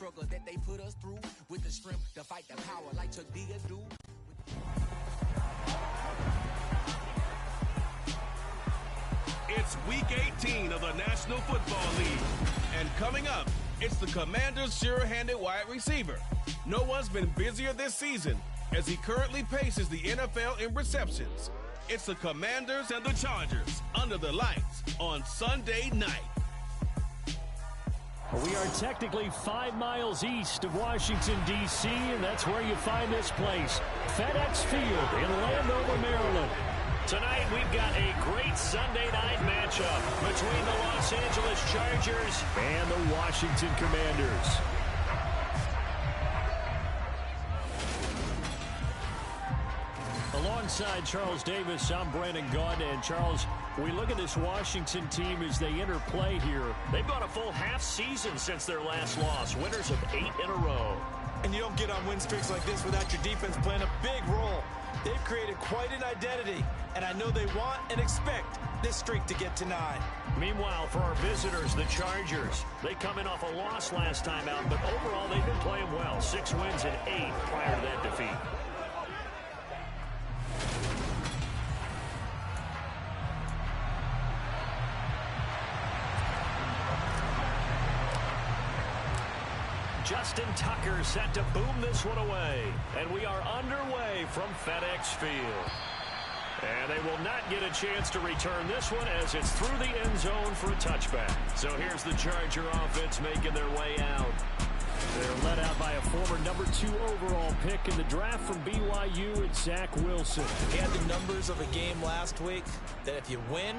struggle that they put us through, with the strength to fight the power like Chuck D do. It's Week 18 of the National Football League. And coming up, it's the Commanders' sure-handed wide receiver. No one's been busier this season as he currently paces the NFL in receptions. It's the Commanders and the Chargers under the lights on Sunday night. We are technically 5 miles east of Washington, D.C., and that's where you find this place, FedEx Field in Landover, Maryland. Tonight, we've got a great Sunday night matchup between the Los Angeles Chargers and the Washington Commanders. Alongside Charles Davis, I'm Brandon Gaudin. And Charles, we look at this Washington team as they enter play here. They've gone a full half season since their last loss, winners of 8 in a row. And you don't get on win streaks like this without your defense playing a big role. They've created quite an identity, and I know they want and expect this streak to get to 9. Meanwhile, for our visitors, the Chargers, they come in off a loss last time out, but overall they've been playing well. 6 wins and 8 prior to that defeat. Justin Tucker set to boom this one away. And we are underway from FedEx Field. And they will not get a chance to return this one as it's through the end zone for a touchback. So here's the Charger offense making their way out. They're led out by a former number 2 overall pick in the draft from BYU, and Zach Wilson. He had the numbers of a game last week that if you win,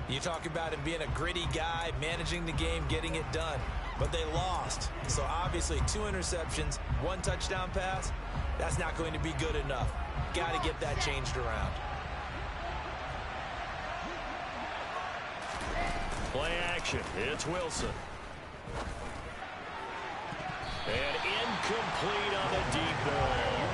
you talk about him being a gritty guy, managing the game, getting it done. But they lost. So obviously 2 interceptions, 1 touchdown pass, that's not going to be good enough. Got to get that changed around. Play action. It's Wilson. And incomplete on the deep ball.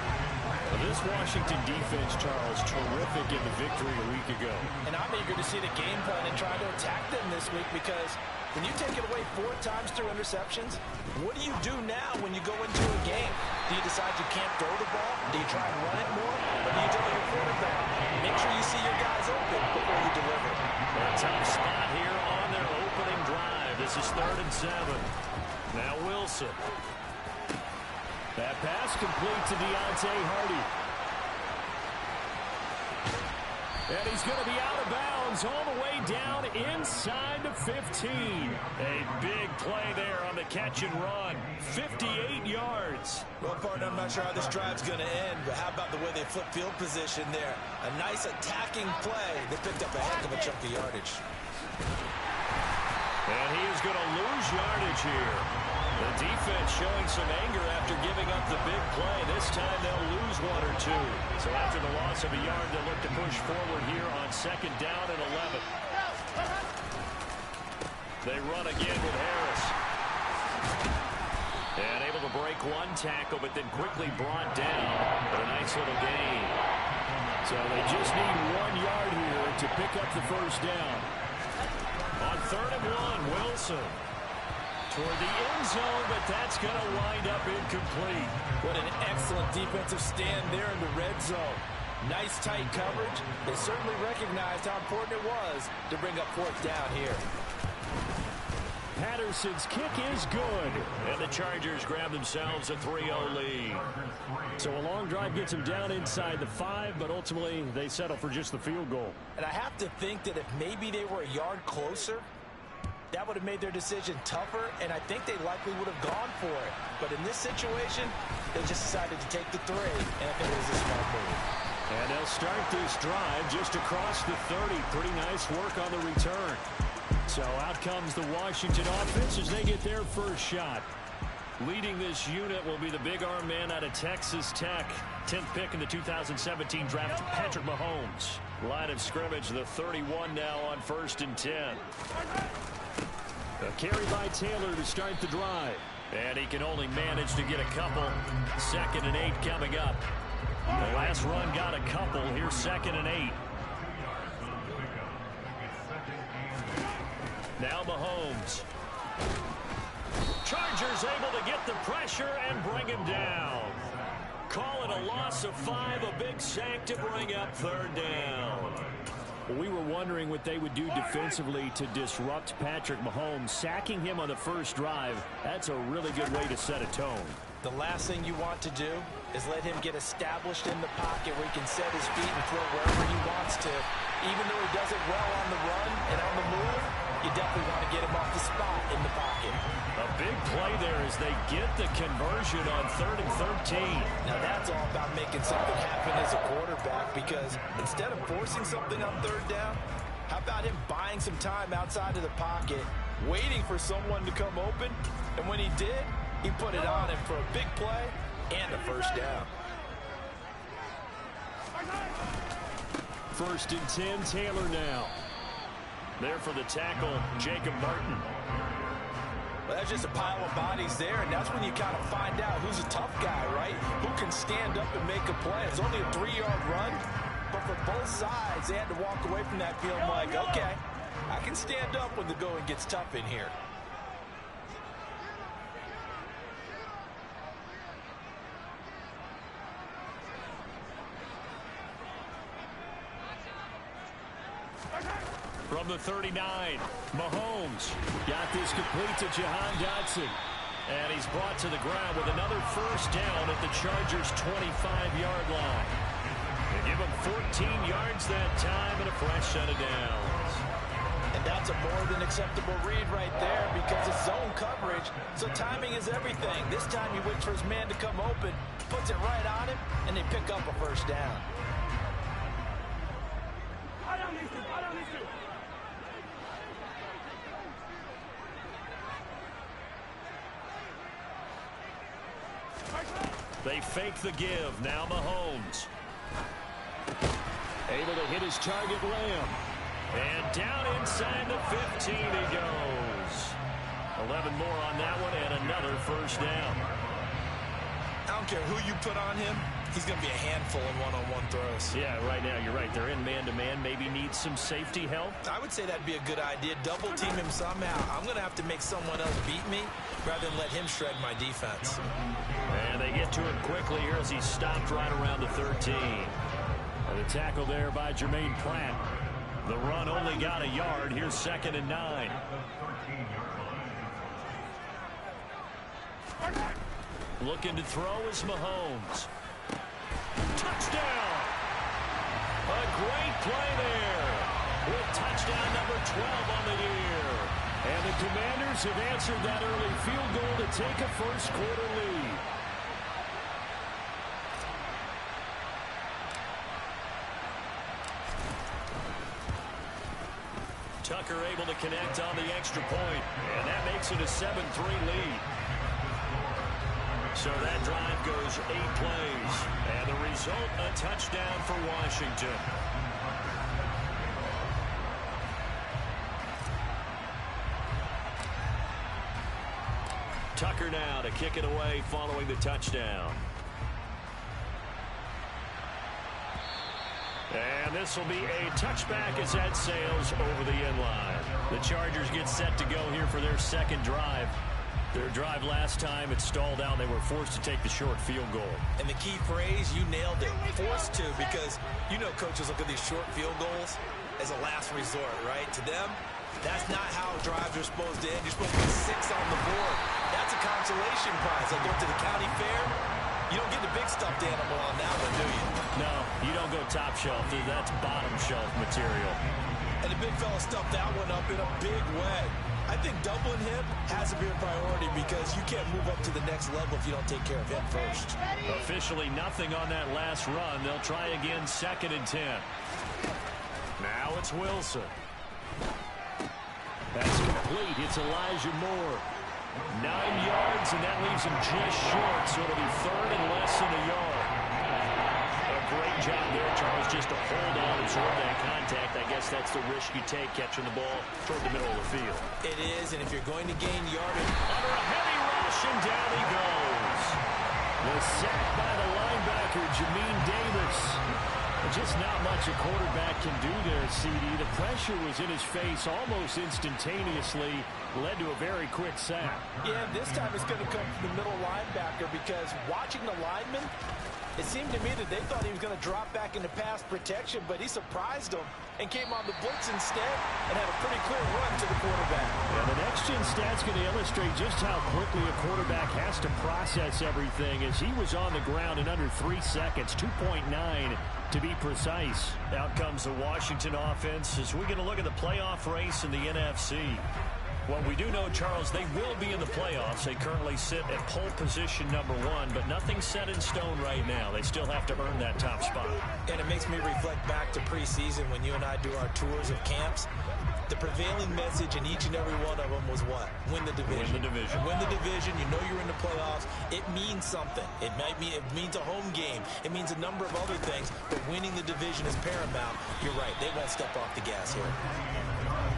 This Washington defense, Charles, terrific in the victory a week ago. And I'm eager to see the game plan and try to attack them this week, because when you take it away 4 times through interceptions, what do you do now when you go into a game? Do you decide you can't throw the ball? Do you try and run it more? Or do you tell your quarterback, make sure you see your guys open before you deliver? A tough spot here on their opening drive. This is 3rd and 7. Now Wilson. That pass complete to Deontay Hardy. And he's going to be out of bounds all the way down inside the 15. A big play there on the catch and run. 58 yards. Well, partner, I'm not sure how this drive's going to end, but how about the way they flip field position there? A nice attacking play. They picked up a heck of a chunk of yardage. And he is going to lose yardage here. The defense showing some anger after giving up the big play. This time they'll lose 1 or 2. So after the loss of a yard, they'll look to push forward here on 2nd down and 11. They run again with Harris. And able to break 1 tackle, but then quickly brought down. But a nice little gain. So they just need 1 yard here to pick up the first down. On 3rd and 1, Wilson. Toward the end zone, but that's going to wind up incomplete. What an excellent defensive stand there in the red zone. Nice tight coverage. They certainly recognized how important it was to bring up 4th down here. Patterson's kick is good. And the Chargers grab themselves a 3-0 lead. So a long drive gets them down inside the 5, but ultimately they settle for just the field goal. And I have to think that if maybe they were a yard closer, that would have made their decision tougher, and I think they likely would have gone for it. But in this situation, they just decided to take the 3, and I think it was a smart move. And they'll start this drive just across the 30. Pretty nice work on the return. So out comes the Washington offense as they get their first shot. Leading this unit will be the big arm man out of Texas Tech. 10th pick in the 2017 draft, Patrick Mahomes. Line of scrimmage, the 31 now on 1st and 10. A carry by Taylor to start the drive. And he can only manage to get a couple. 2nd and 8 coming up. The last run got a couple. Here's 2nd and 8. Now Mahomes. Chargers able to get the pressure and bring him down. Call it a loss of 5, a big sack to bring up 3rd down. We were wondering what they would do defensively to disrupt Patrick Mahomes. Sacking him on the first drive, that's a really good way to set a tone. The last thing you want to do is let him get established in the pocket where he can set his feet and throw wherever he wants to. Even though he does it well on the run and on the move, you definitely want to get him off the spot in the pocket. A big play there as they get the conversion on 3rd and 13. Now that's all about making something happen as a quarterback, because instead of forcing something on 3rd down, how about him buying some time outside of the pocket, waiting for someone to come open, and when he did, he put it on him for a big play and a 1st down. 1st and 10, Taylor now. There for the tackle, Jacob Martin. Well, that's just a pile of bodies there, and that's when you kind of find out who's a tough guy, right? Who can stand up and make a play. It's only a 3-yard run, but for both sides, they had to walk away from that feeling like, okay, I can stand up when the going gets tough in here. From the 39, Mahomes Got this complete to Jahan Dotson. and he's brought to the ground with another 1st down at the Chargers' 25-yard line. They give him 14 yards that time and a fresh set of downs. And that's a more than acceptable read right there, because it's zone coverage, so timing is everything. This time he waits for his man to come open, puts it right on him, and they pick up a 1st down. They fake the give. Now Mahomes. Able to hit his target, Lamb. And down inside the 15 he goes. 11 more on that one and another 1st down. I don't care who you put on him, he's going to be a handful in one-on-one throws. Yeah, right now you're right. They're in man-to-man. Maybe needs some safety help. I would say that'd be a good idea. Double team him somehow. I'm going to have to make someone else beat me rather than let him shred my defense. And they get to him quickly here as he's stopped right around the 13. And a tackle there by Jermaine Pratt. The run only got a yard. Here's 2nd and 9. Looking to throw is Mahomes. Touchdown! A great play there with touchdown number 12 on the year. And the Commanders have answered that early field goal to take a 1st quarter lead. Tucker able to connect on the extra point, and that makes it a 7-3 lead. So that drive goes 8 plays, and the result, a touchdown for Washington. Tucker now to kick it away following the touchdown. And this will be a touchback as that sails over the end line. The Chargers get set to go here for their 2nd drive. Their drive last time, it stalled out. They were forced to take the short field goal. And the key phrase, you nailed it, forced to, because you know coaches look at these short field goals as a last resort, right? To them, that's not how drives are supposed to end. You're supposed to get 6 on the board. That's a consolation prize. Like going to the county fair, you don't get the big stuffed animal on that one, do you? No, you don't go top shelf. That's bottom shelf material. And the big fella stuffed that one up in a big way. I think doubling him has to be a priority, because you can't move up to the next level if you don't take care of him first. Officially nothing on that last run. They'll try again, 2nd and 10. Now it's Wilson. That's complete. It's Elijah Moore. 9 yards, and that leaves him just short, so it'll be 3rd and less than a yard. A great job there, Charles, just to hold on, absorb that contact. I guess that's the risk you take catching the ball toward the middle of the field. It is, and if you're going to gain yardage, under a heavy rush, and down he goes. The sack by the linebacker, Jamin Davis. Just not much a quarterback can do there, CD. The pressure was in his face almost instantaneously, led to a very quick sack. Yeah, this time it's going to come from the middle linebacker because watching the lineman, it seemed to me that they thought he was going to drop back into pass protection, but he surprised them and came on the blitz instead and had a pretty clear run to the quarterback. Yeah, the next-gen stat's going to illustrate just how quickly a quarterback has to process everything as he was on the ground in under 3 seconds, 2.9 to be precise. Out comes the Washington offense as we get a look at the playoff race in the NFC. What we do know, Charles, they will be in the playoffs. They currently sit at pole position number 1, but nothing's set in stone right now. They still have to earn that top spot. And it makes me reflect back to preseason when you and I do our tours of camps. The prevailing message in each and every one of them was what? Win the division. Win the division. Win the division. You know you're in the playoffs. It means something. It means a home game. It means a number of other things, but winning the division is paramount. You're right. They won't step off the gas here.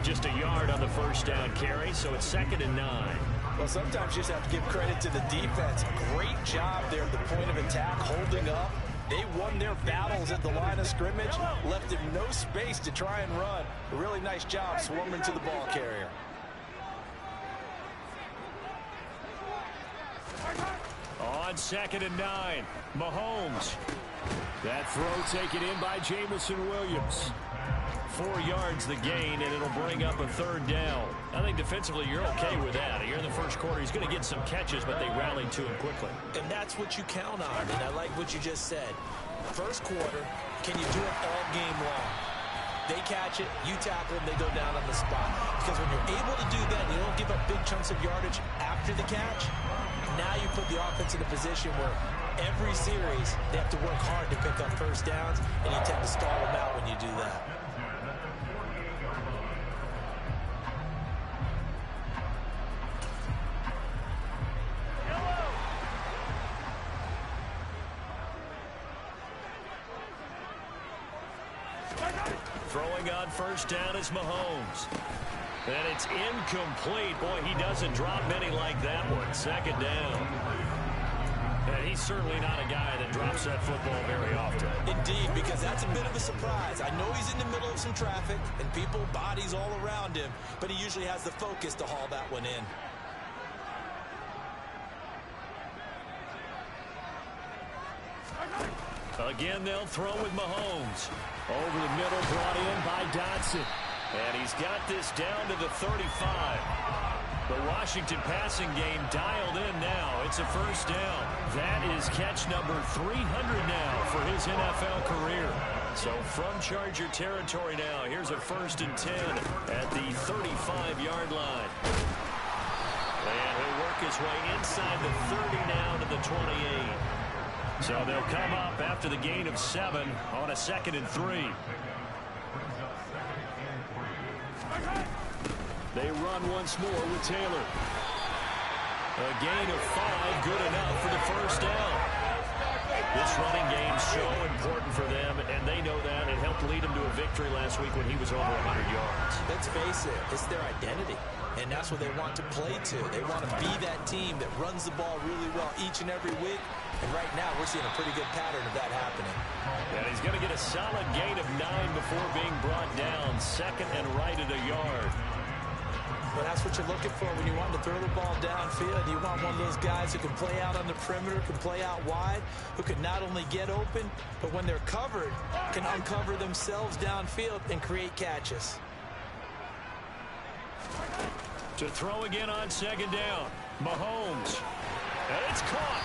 Just a yard on the first down carry, so it's 2nd and 9. Well, sometimes you just have to give credit to the defense. Great job there at the point of attack, holding up. They won their battles at the line of scrimmage, left him no space to try and run. A really nice job swarming to the ball carrier. On 2nd and 9, Mahomes. That throw taken in by Jamison Williams. 4 yards the gain, and it'll bring up a 3rd down. I think defensively you're okay with that. Here in the first quarter, he's going to get some catches, but they rallied to him quickly. And that's what you count on, and I like what you just said. First quarter, can you do it all game long? They catch it, you tackle them, they go down on the spot. Because when you're able to do that, you don't give up big chunks of yardage after the catch, now you put the offense in a position where every series they have to work hard to pick up first downs, and you tend to stall them out when you do that. Throwing on first down is Mahomes. And it's incomplete. Boy, he doesn't drop many like that one. 2nd down. And he's certainly not a guy that drops that football very often. Indeed, because that's a bit of a surprise. I know he's in the middle of some traffic and people, bodies all around him, but he usually has the focus to haul that one in. Again, they'll throw with Mahomes. Over the middle, brought in by Dotson. And he's got this down to the 35. The Washington passing game dialed in now. It's a first down. That is catch number 300 now for his NFL career. So from Charger territory now, here's a 1st and 10 at the 35-yard line. And he'll work his way inside the 30 now to the 28. So they'll come up after the gain of 7 on a 2nd and 3. They run once more with Taylor. A gain of 5, good enough for the first down. This running game's so important for them, and they know that. It helped lead them to a victory last week when he was over 100 yards. Let's face it, it's their identity, and that's what they want to play to. They want to be that team that runs the ball really well each and every week, and right now we're seeing a pretty good pattern of that happening. And he's going to get a solid gain of 9 before being brought down. 2nd and right at a yard. Well, that's what you're looking for when you want to throw the ball downfield. You want one of those guys who can play out on the perimeter, can play out wide, who can not only get open, but when they're covered, can uncover themselves downfield and create catches. To throw again on 2nd down. Mahomes. And it's caught.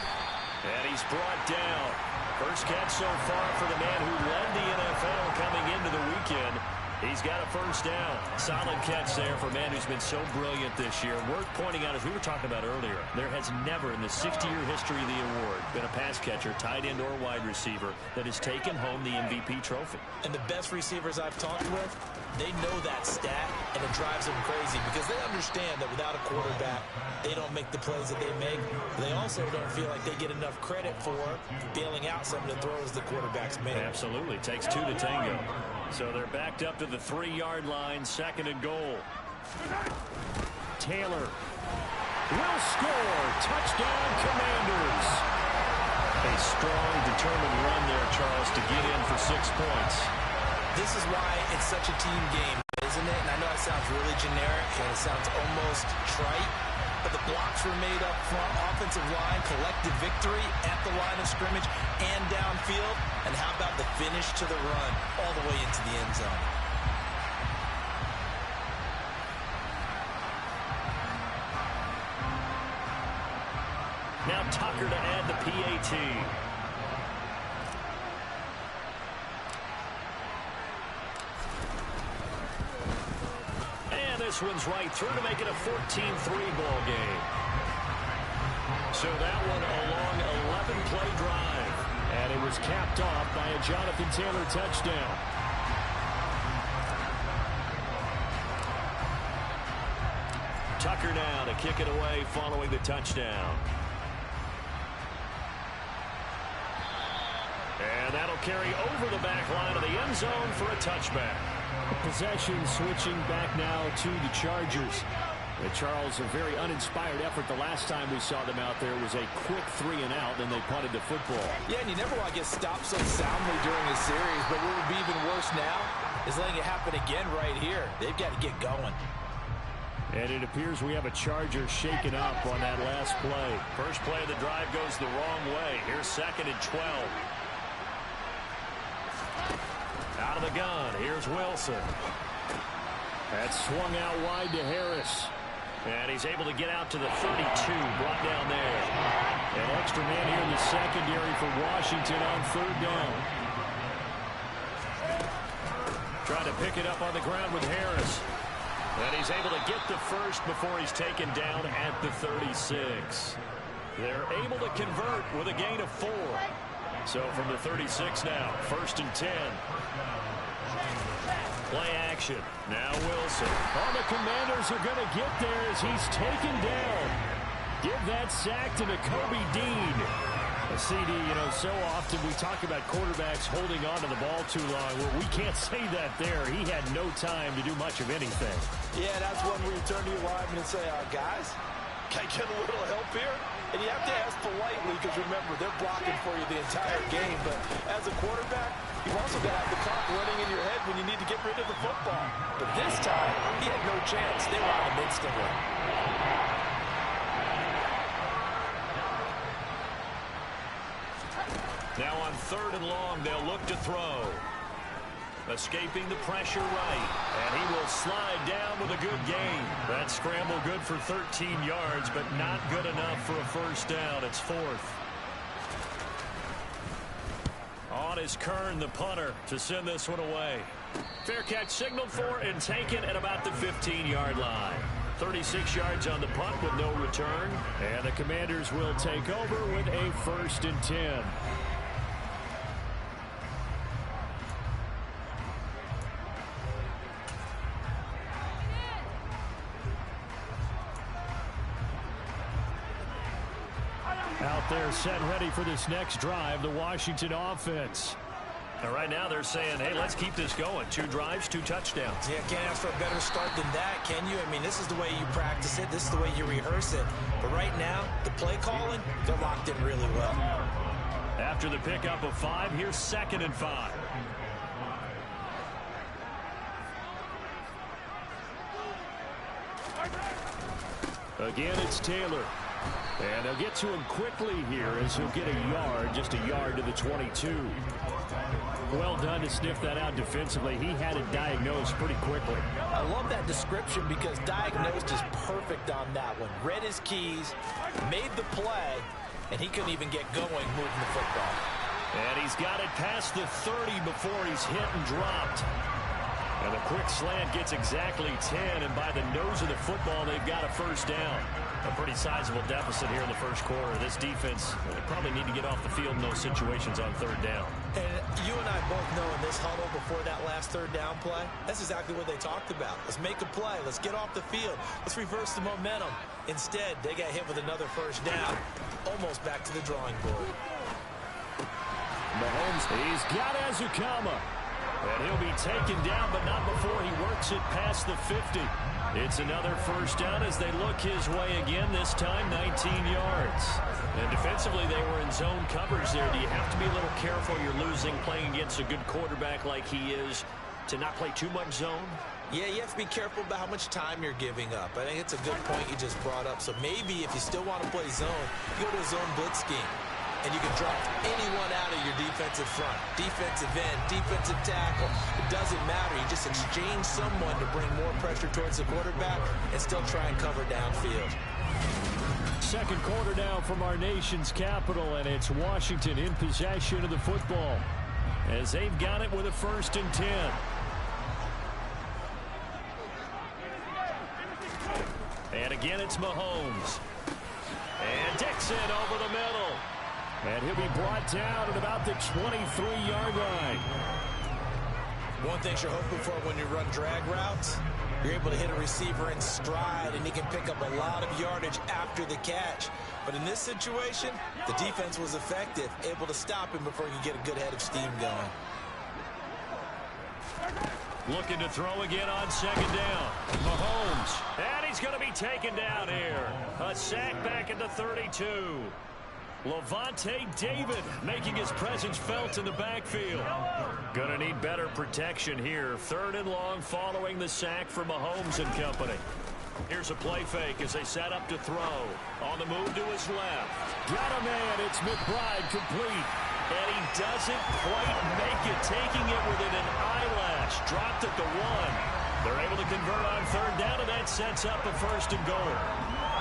And he's brought down. First catch so far for the man who led the NFL coming into the weekend. He's got a first down. Solid catch there for a man who's been so brilliant this year. Worth pointing out, as we were talking about earlier, there has never in the 60-year history of the award been a pass catcher, tight end, or wide receiver that has taken home the MVP trophy. And the best receivers I've talked with, they know that stat, and it drives them crazy because they understand that without a quarterback, they don't make the plays that they make. They also don't feel like they get enough credit for bailing out some of the throws the quarterbacks make. Absolutely. Takes 2 to tango. So they're backed up to the 3-yard line, 2nd and goal. Taylor will score. Touchdown, Commanders. A strong, determined run there, Charles, to get in for 6 points. This is why it's such a team game. isn't it? And I know it sounds really generic and it sounds almost trite, but the blocks were made up front, offensive line, collective victory at the line of scrimmage and downfield. And how about the finish to the run all the way into the end zone? Now Tucker to add the PAT. And this one's right through to make it a 14-3 ball game. So that one a long 11-play drive. And it was capped off by a Jonathan Taylor touchdown. Tucker now to kick it away following the touchdown. And that'll carry over the back line of the end zone for a touchback. Possession switching back now to the Chargers. Charles, a very uninspired effort the last time we saw them out there was a quick 3-and-out, and they punted the football. Yeah, and you never want to get stopped so soundly during a series, but what would be even worse now is letting it happen again right here. They've got to get going. And it appears we have a Charger shaken up on that last play. First play of the drive goes the wrong way. Here's 2nd and 12. Out of the gun, here's Wilson. That's swung out wide to Harris. And he's able to get out to the 32, brought down there. An extra man here in the secondary for Washington on 3rd down. Trying to pick it up on the ground with Harris. And he's able to get the first before he's taken down at the 36. They're able to convert with a gain of 4. So from the 36 now, 1st and 10. Play action. Now Wilson. Oh, the Commanders are going to get there as he's taken down. Give that sack to Kobe Dean. A CD, you know, so often we talk about quarterbacks holding on to the ball too long. Well, we can't say that there. He had no time to do much of anything. Yeah, that's when we turn to your lineman and say, guys, can I get a little help here? And you have to ask politely because, remember, they're blocking for you the entire game. But as a quarterback, you've also got to have the clock running in your head when you need to get rid of the football. But this time, he had no chance. They were on him instantly. Now on 3rd and long, they'll look to throw. Escaping the pressure right. And he will slide down with a good gain. That scramble good for 13 yards, but not good enough for a first down. It's 4th. On is Kern, the punter, to send this one away. Fair catch signaled for and taken at about the 15-yard line. 36 yards on the punt with no return. And the Commanders will take over with a 1st and 10. Out there set ready for this next drive, the Washington offense. And right now they're saying, hey, let's keep this going. 2 drives, 2 touchdowns. Yeah, can't ask for a better start than that, can you? I mean, this is the way you practice it. This is the way you rehearse it. But right now, the play calling, they're locked in really well. After the pickup of 5, here's 2nd and 5. Again, it's Taylor. And they'll get to him quickly here as he'll get a yard, just a yard to the 22. Well done to sniff that out defensively. He had it diagnosed pretty quickly. I love that description because diagnosed is perfect on that one. Read his keys, made the play, and he couldn't even get going moving the football. And he's got it past the 30 before he's hit and dropped. And the quick slant gets exactly 10, and by the nose of the football, they've got a first down. A pretty sizable deficit here in the first quarter. This defense, they probably need to get off the field in those situations on 3rd down. And you and I both know in this huddle before that last 3rd down play, that's exactly what they talked about. Let's make a play. Let's get off the field. Let's reverse the momentum. Instead, they got hit with another first down, almost back to the drawing board. Mahomes, he's got Azukama. And he'll be taken down, but not before he works it past the 50. It's another first down as they look his way again, this time 19 yards. And defensively, they were in zone coverage there. Do you have to be a little careful? You're losing playing against a good quarterback like he is to not play too much zone? Yeah, you have to be careful about how much time you're giving up. I think it's a good point you just brought up. So maybe if you still want to play zone, you go to a zone blitz scheme. And you can drop anyone out of your defensive front. Defensive end, defensive tackle. It doesn't matter. You just exchange someone to bring more pressure towards the quarterback and still try and cover downfield. Second quarter now from our nation's capital, and it's Washington in possession of the football as they've got it with a 1st and 10. And again, it's Mahomes. And Dixon over the middle. And he'll be brought down at about the 23-yard line. One thing you're hoping for when you run drag routes, you're able to hit a receiver in stride, and he can pick up a lot of yardage after the catch. But in this situation, the defense was effective, able to stop him before he could get a good head of steam going. Looking to throw again on 2nd down. Mahomes. And he's going to be taken down here. A sack back at the 32. Levante David making his presence felt in the backfield. Going to need better protection here. 3rd and long following the sack from Mahomes and company. Here's a play fake as they set up to throw. On the move to his left. Got a man. It's McBride complete. And he doesn't quite make it, taking it within an eyelash. Dropped it to 1. They're able to convert on 3rd down, and that sets up a 1st and goal.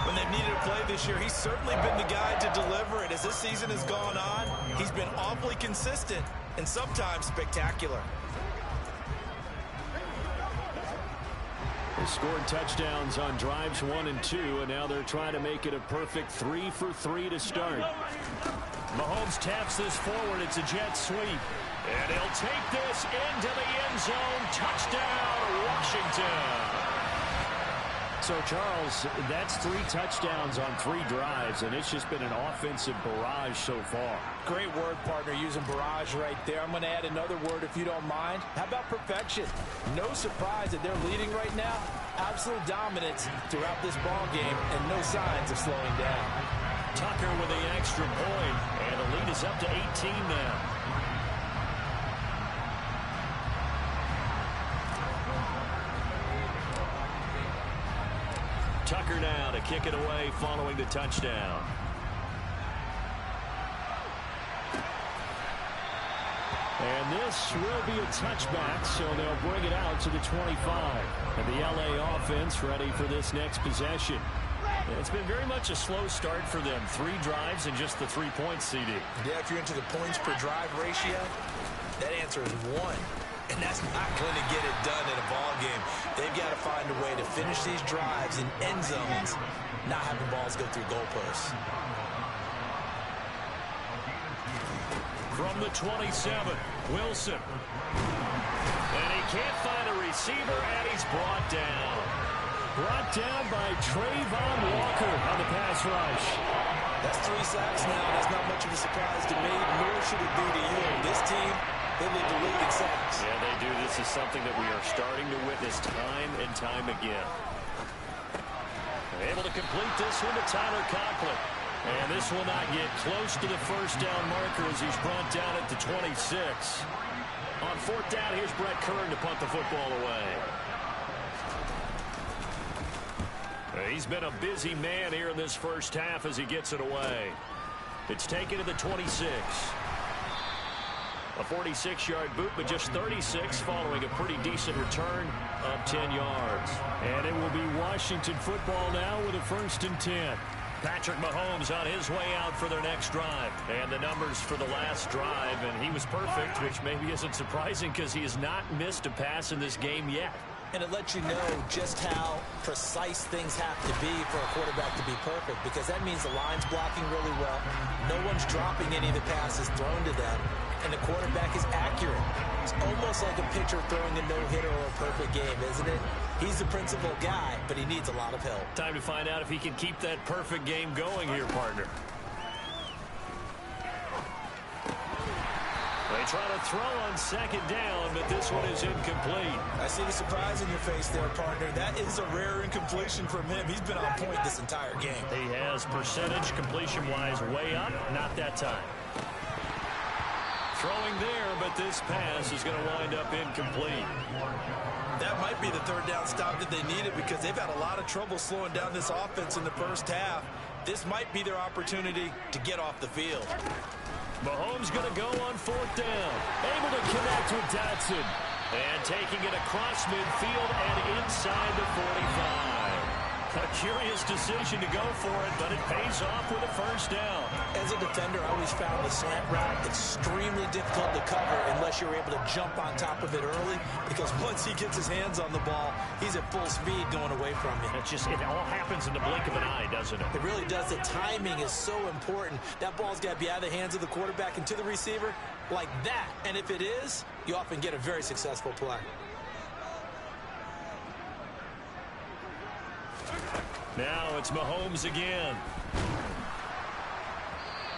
When they've needed a play this year, he's certainly been the guy to deliver it. As this season has gone on, he's been awfully consistent and sometimes spectacular. They scored touchdowns on drives 1 and 2, and now they're trying to make it a perfect 3 for 3 to start. Mahomes taps this forward. It's a jet sweep. And he'll take this into the end zone. Touchdown, Washington. So, Charles, that's 3 touchdowns on 3 drives, and it's just been an offensive barrage so far. Great word, partner, using barrage right there. I'm going to add another word if you don't mind. How about perfection? No surprise that they're leading right now. Absolute dominance throughout this ball game and no signs of slowing down. Tucker with the extra point, and the lead is up to 18 now. Tucker now to kick it away following the touchdown. And this will be a touchback, so they'll bring it out to the 25. And the LA offense ready for this next possession. It's been very much a slow start for them. 3 drives and just the 3 points, CD. Yeah, if you're into the points per drive ratio, that answer is 1. And that's not going to get it done in a ball game. They've got to find a way to finish these drives in end zones, not having balls go through goalposts. From the 27, Wilson. And he can't find a receiver, and he's brought down. Brought down by Trayvon Walker on the pass rush. That's 3 sacks now. That's not much of a surprise to me, nor should it be to you. This team, they lead the league in sacks. Yeah, they do. This is something that we are starting to witness time and time again. Able to complete this one to Tyler Conklin. And this will not get close to the 1st down marker as he's brought down at the 26. On 4th down, here's Brett Kern to punt the football away. He's been a busy man here in this first half as he gets it away. It's taken to the 26. A 46-yard boot, but just 36 following a pretty decent return of 10 yards. And it will be Washington football now with a 1st and 10. Patrick Mahomes on his way out for their next drive. And the numbers for the last drive, and he was perfect, which maybe isn't surprising because he has not missed a pass in this game yet. And it lets you know just how precise things have to be for a quarterback to be perfect, because that means the line's blocking really well. No one's dropping any of the passes thrown to them, and the quarterback is accurate. It's almost like a pitcher throwing a no-hitter or a perfect game, isn't it? He's the principal guy, but he needs a lot of help. Time to find out if he can keep that perfect game going here, partner. They try to throw on 2nd down, but this one is incomplete. I see the surprise in your face there, partner. That is a rare incompletion from him. He's been on point this entire game. He has percentage completion-wise way up. Not that time. Throwing there, but this pass is going to wind up incomplete. That might be the third down stop that they needed because they've had a lot of trouble slowing down this offense in the first half. This might be their opportunity to get off the field. Mahomes going to go on fourth down. Able to connect with Dotson. And taking it across midfield and inside the 45. A curious decision to go for it, but it pays off with a first down. As a defender, I always found the slant route extremely difficult to cover unless you're able to jump on top of it early, because once he gets his hands on the ball, he's at full speed going away from you. It all happens in the blink of an eye, doesn't it? It really does. The timing is so important. That ball's got to be out of the hands of the quarterback and to the receiver like that. And if it is, you often get a very successful play. Now it's Mahomes again.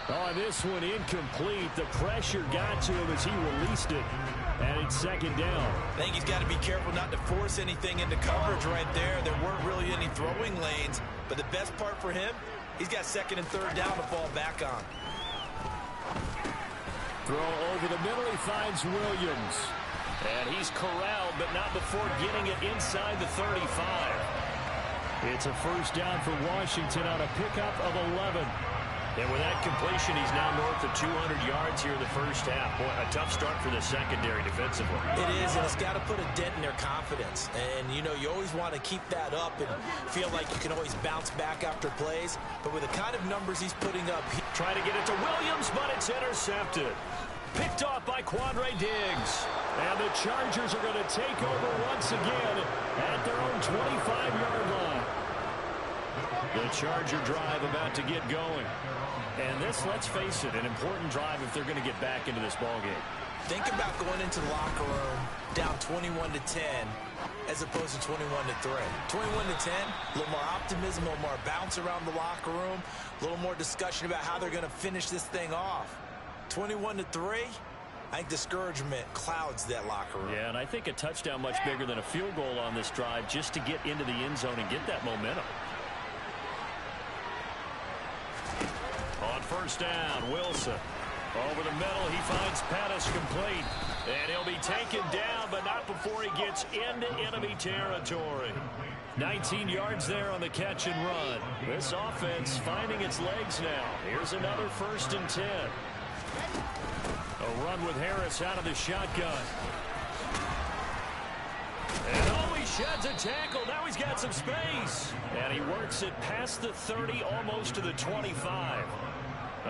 Oh, this one incomplete. The pressure got to him as he released it. And it's second down. I think he's got to be careful not to force anything into coverage right there. There weren't really any throwing lanes. But the best part for him, he's got second and third down to fall back on. Throw over the middle. He finds Williams. And he's corralled, but not before getting it inside the 35. It's a first down for Washington on a pickup of 11. And with that completion, he's now north of 200 yards here in the first half. Boy, a tough start for the secondary defensively. It is, and it's got to put a dent in their confidence. And, you know, you always want to keep that up and feel like you can always bounce back after plays. But with the kind of numbers he's putting up, trying to get it to Williams, but it's intercepted. Picked off by Quandre Diggs. And the Chargers are going to take over once again at their own 25-yard line. The Charger drive about to get going. And this, let's face it, an important drive if they're going to get back into this ballgame. Think about going into the locker room down 21-10 as opposed to 21-3. 21-10, a little more optimism, a little more bounce around the locker room, a little more discussion about how they're going to finish this thing off. 21-3, I think discouragement clouds that locker room. Yeah, and I think a touchdown much bigger than a field goal on this drive just to get into the end zone and get that momentum. On first down, Wilson. Over the middle, he finds Pettis complete. And he'll be taken down, but not before he gets into enemy territory. 19 yards there on the catch and run. This offense finding its legs now. Here's another 1st and 10. A run with Harris out of the shotgun. And oh, he sheds a tackle. Now he's got some space. And he works it past the 30, almost to the 25.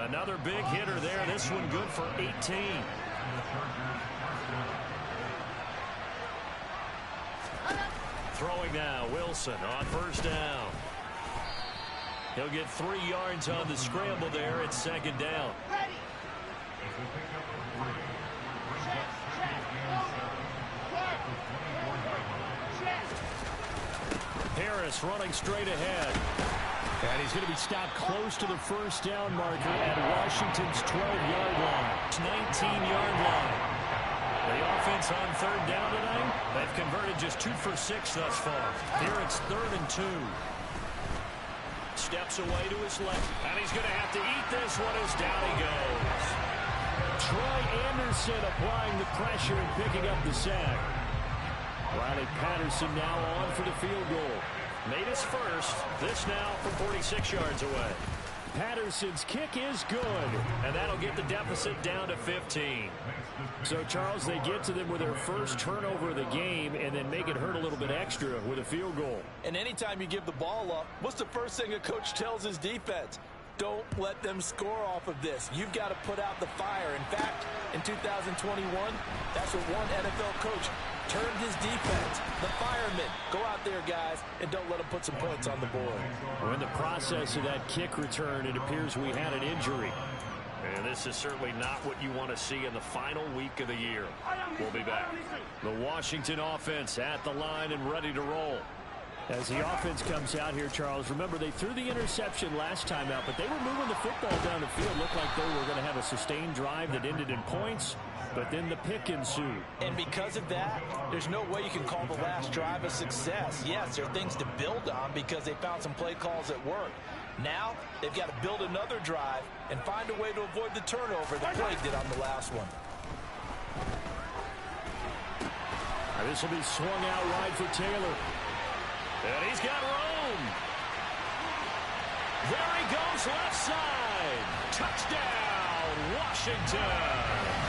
Another big hitter there. This one good for 18. Throwing now, Wilson on first down. He'll get 3 yards on the scramble there. It's second down. Harris running straight ahead. And he's going to be stopped close to the first down marker at Washington's 12-yard line. 19-yard line. The offense on third down tonight, they've converted just 2 for 6 thus far. Here it's 3rd and 2. Steps away to his left. And he's going to have to eat this one as down he goes. Troy Anderson applying the pressure and picking up the sack. Riley Patterson now on for the field goal. Made his first. This now from 46 yards away. Patterson's kick is good. And that'll get the deficit down to 15. So, Charles, they get to them with their first turnover of the game and then make it hurt a little bit extra with a field goal. And anytime you give the ball up, what's the first thing a coach tells his defense? Don't let them score off of this. You've got to put out the fire. In fact, in 2021, that's what one NFL coach turned his defense. The firemen. Go out there, guys, and don't let them put some points on the board. Well, in the process of that kick return, it appears we had an injury. And this is certainly not what you want to see in the final week of the year. We'll be back. The Washington offense at the line and ready to roll. As the offense comes out here, Charles, remember they threw the interception last time out, but they were moving the football down the field. Looked like they were going to have a sustained drive that ended in points, but then the pick ensued. And because of that, there's no way you can call the last drive a success. Yes, there are things to build on because they found some play calls that work. Now, they've got to build another drive and find a way to avoid the turnover the plague did on the last one. This will be swung out wide for Taylor. And he's got room. There he goes, left side. Touchdown, Washington.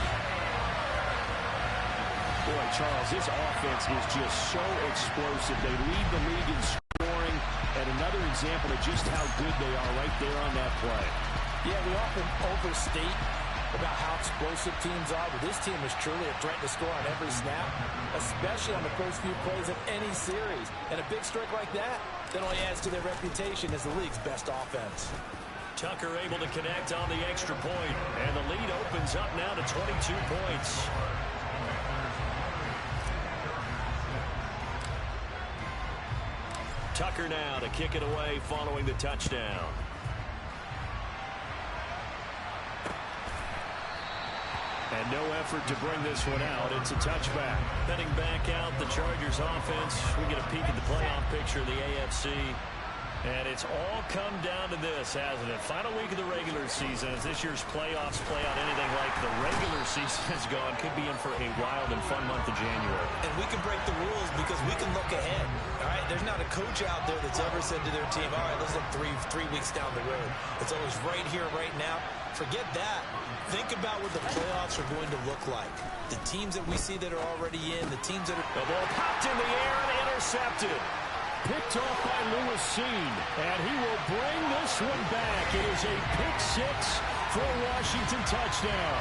Boy, Charles, this offense is just so explosive. They lead the league in scoring, and another example of just how good they are right there on that play. Yeah, we often overstate about how explosive teams are, but this team is truly a threat to score on every snap, especially on the first few plays of any series. And a big strike like that only adds to their reputation as the league's best offense. Tucker able to connect on the extra point, and the lead opens up now to 22 points. Tucker now to kick it away following the touchdown. And no effort to bring this one out. It's a touchback. Heading back out, the Chargers offense. We get a peek at the playoff picture of the AFC. And it's all come down to this, hasn't it? Final week of the regular season. As this year's playoffs play out anything like the regular season has gone, could be in for a wild and fun month of January. And we can break the rules because we can look ahead. All right, there's not a coach out there that's ever said to their team, all right, let's look three weeks down the road. It's always right here, right now. Forget that. Think about what the playoffs are going to look like. The teams that we see that are already in, the teams that are... The ball popped in the air and intercepted. Picked off by Lewis Seen, and he will bring this one back. It is a pick six for a Washington touchdown.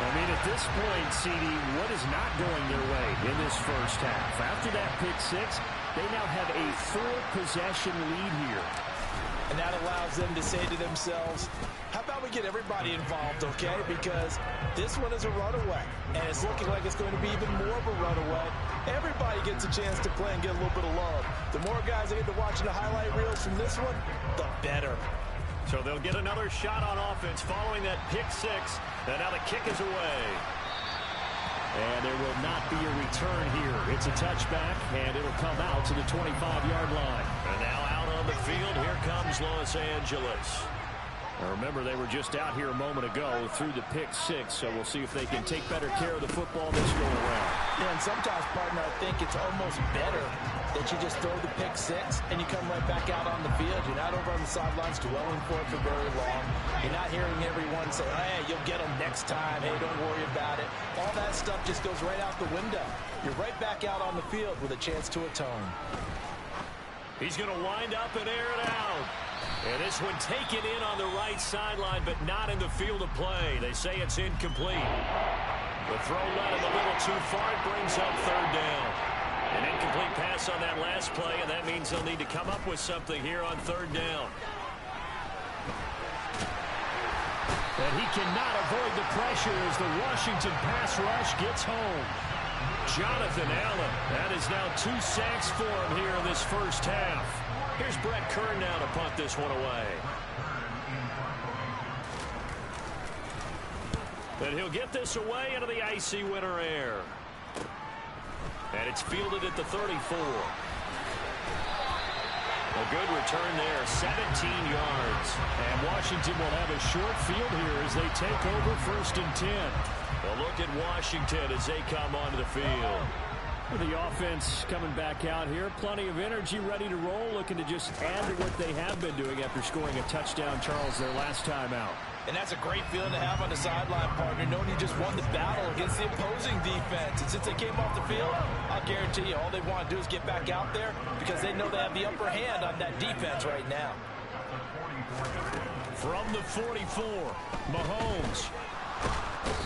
I mean, at this point, CD, what is not going their way in this first half? After that pick six, they now have a 4-possession lead here. And that allows them to say to themselves, how about we get everybody involved, okay? Because this one is a runaway, and it's looking like it's going to be even more of a runaway. Everybody gets a chance to play and get a little bit of love. The more guys that get to watching the highlight reels from this one, the better. So they'll get another shot on offense following that pick six. And now the kick is away. And there will not be a return here. It's a touchback, and it'll come out to the 25-yard line. And now out on the field, here comes Los Angeles. Now remember, they were just out here a moment ago through the pick six, so we'll see if they can take better care of the football this go around. Yeah, and sometimes, partner, I think it's almost better that you just throw the pick six and you come right back out on the field. You're not over on the sidelines dwelling for it for very long. You're not hearing everyone say, hey, you'll get them next time. Hey, don't worry about it. All that stuff just goes right out the window. You're right back out on the field with a chance to atone. He's going to wind up and air it out. And this one taken in on the right sideline, but not in the field of play. They say it's incomplete. The throw led him a little too far. It brings up third down. An incomplete pass on that last play, and that means they'll need to come up with something here on third down. And he cannot avoid the pressure as the Washington pass rush gets home. Jonathan Allen. That is now 2 sacks for him here in this first half. Here's Brett Kern now to punt this one away. And he'll get this away into the icy winter air. And it's fielded at the 34. A good return there, 17 yards. And Washington will have a short field here as they take over 1st and 10. Well, look at Washington as they come onto the field. The offense coming back out here. Plenty of energy, ready to roll, looking to just add to what they have been doing after scoring a touchdown, Charles, their last time out. And that's a great feeling to have on the sideline, partner, knowing you just won the battle against the opposing defense. And since they came off the field, I'll guarantee you all they want to do is get back out there because they know they have the upper hand on that defense right now. From the 44, Mahomes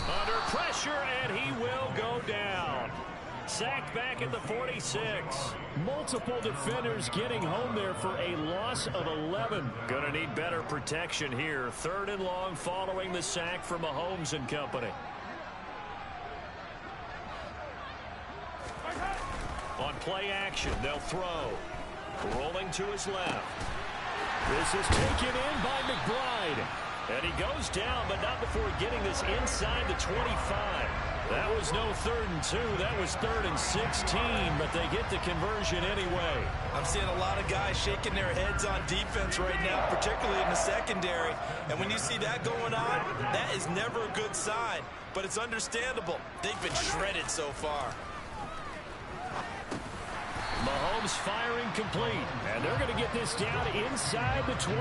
under pressure, and he will go down. Sacked back at the 46. Multiple defenders getting home there for a loss of 11. Gonna need better protection here. 3rd and long following the sack from Mahomes and company. On play action, they'll throw. Rolling to his left. This is taken in by McBride. And he goes down, but not before getting this inside the 25. That was no 3rd and 2. That was 3rd and 16, but they get the conversion anyway. I'm seeing a lot of guys shaking their heads on defense right now, particularly in the secondary. And when you see that going on, that is never a good sign. But it's understandable. They've been shredded so far. Mahomes firing complete. And they're going to get this down inside the 20.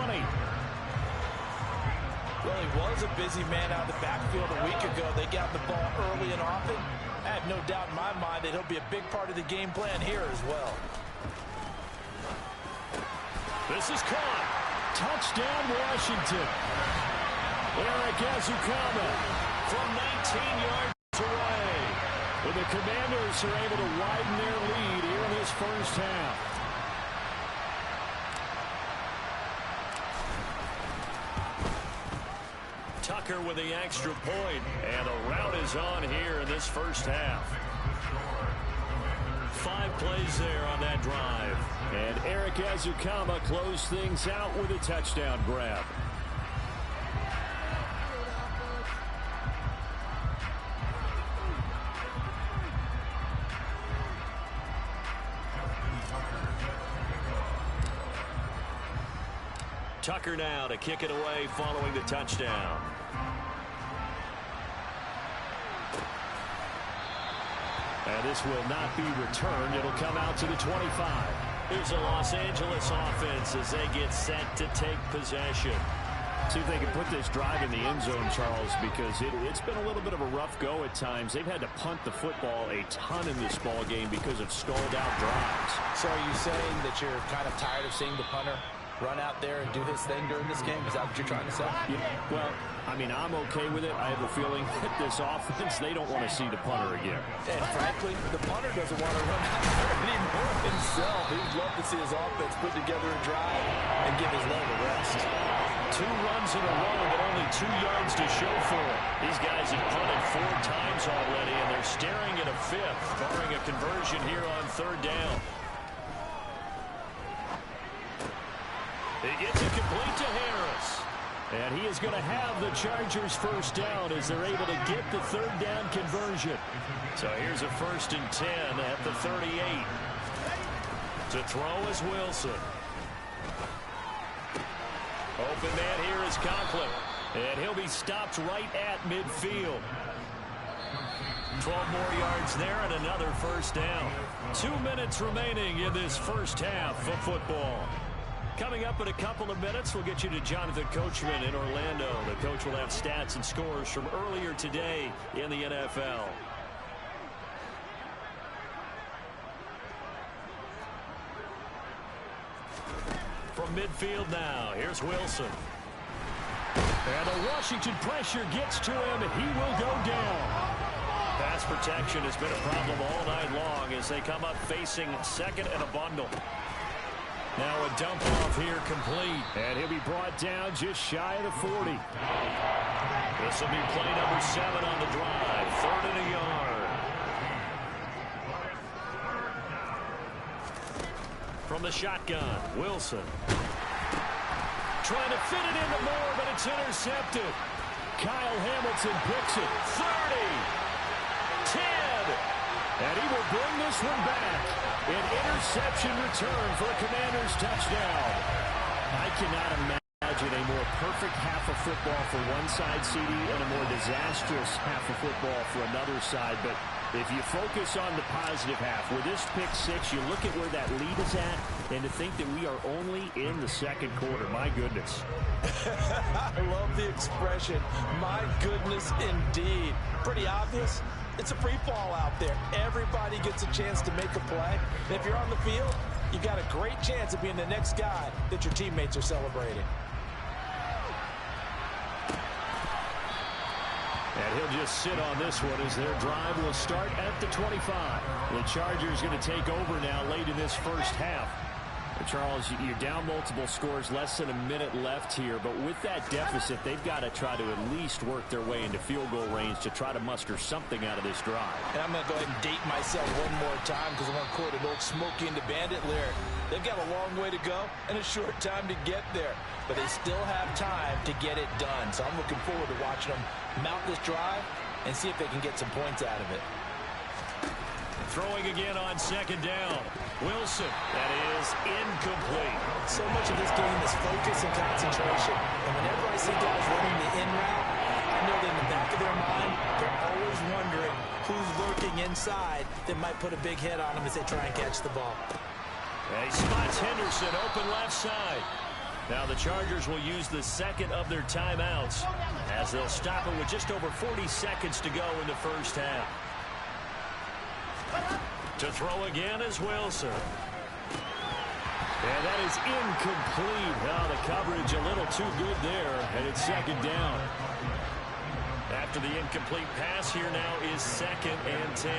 Well, he was a busy man out of the backfield a week ago. They got the ball early and often. I have no doubt in my mind that he'll be a big part of the game plan here as well. This is caught. Touchdown, Washington. Eric Azukama from 19 yards away. And the Commanders are able to widen their lead here in this first half. Tucker with the extra point, and the route is on here in this first half. 5 plays there on that drive. And Eric Azukama closed things out with a touchdown grab. Tucker now to kick it away following the touchdown. And this will not be returned. It'll come out to the 25. Here's a Los Angeles offense as they get set to take possession. See if they can put this drive in the end zone, Charles, because it's been a little bit of a rough go at times. They've had to punt the football a ton in this ball game because of stalled-out drives. So are you saying that you're kind of tired of seeing the punter run out there and do his thing during this game? Is that what you're trying to say? Yeah, well, I mean, I'm okay with it. I have a feeling that this offense, they don't want to see the punter again. And frankly, the punter doesn't want to run out there anymore himself. He'd love to see his offense put together a drive and give his leg a rest. 2 runs in a row, but only 2 yards to show for it. These guys have punted 4 times already, and they're staring at a 5th, barring a conversion here on 3rd down. He gets it complete to Harris. And he is going to have the Chargers first down as they're able to get the 3rd down conversion. So here's a 1st and 10 at the 38. To throw is Wilson. Open man here is Conklin. And he'll be stopped right at midfield. 12 more yards there and another first down. 2 minutes remaining in this first half of football. Coming up in a couple of minutes, we'll get you to Jonathan Coachman in Orlando. The coach will have stats and scores from earlier today in the NFL. From midfield now, here's Wilson. And the Washington pressure gets to him, and he will go down. Pass protection has been a problem all night long as they come up facing 2nd and a bundle. Now a dump off here complete. And he'll be brought down just shy of the 40. This will be play number 7 on the drive. 3rd and a yard. From the shotgun, Wilson. Trying to fit it into Moore, but it's intercepted. Kyle Hamilton picks it. 30. 10. And he will bring this one back. An interception return for a Commanders touchdown. I cannot imagine a more perfect half of football for one side, CD, and a more disastrous half of football for another side. But if you focus on the positive half, with this pick 6, you look at where that lead is at, and to think that we are only in the 2nd quarter. My goodness. I love the expression, my goodness indeed. Pretty obvious. It's a free fall out there. Everybody gets a chance to make a play. And if you're on the field, you've got a great chance of being the next guy that your teammates are celebrating. And he'll just sit on this one as their drive will start at the 25. The Chargers going to take over now late in this first half. Charles, you're down multiple scores, less than a minute left here, but with that deficit, they've got to try to at least work their way into field goal range to try to muster something out of this drive. And I'm going to go ahead and date myself one more time because I'm going to quote an old Smokey and the Bandit lyric. They've got a long way to go and a short time to get there, but they still have time to get it done. So I'm looking forward to watching them mount this drive and see if they can get some points out of it. Throwing again on 2nd down. Wilson. That is incomplete. So much of this game is focus and concentration. And whenever I see guys running the in route, I know that in the back of their mind, they're always wondering who's lurking inside that might put a big hit on them as they try and catch the ball. And he spots Henderson open left side. Now the Chargers will use the second of their timeouts as they'll stop it with just over 40 seconds to go in the first half. To throw again is Wilson. And that is incomplete. Now the coverage a little too good there, and it's second down. After the incomplete pass, here now is 2nd and 10.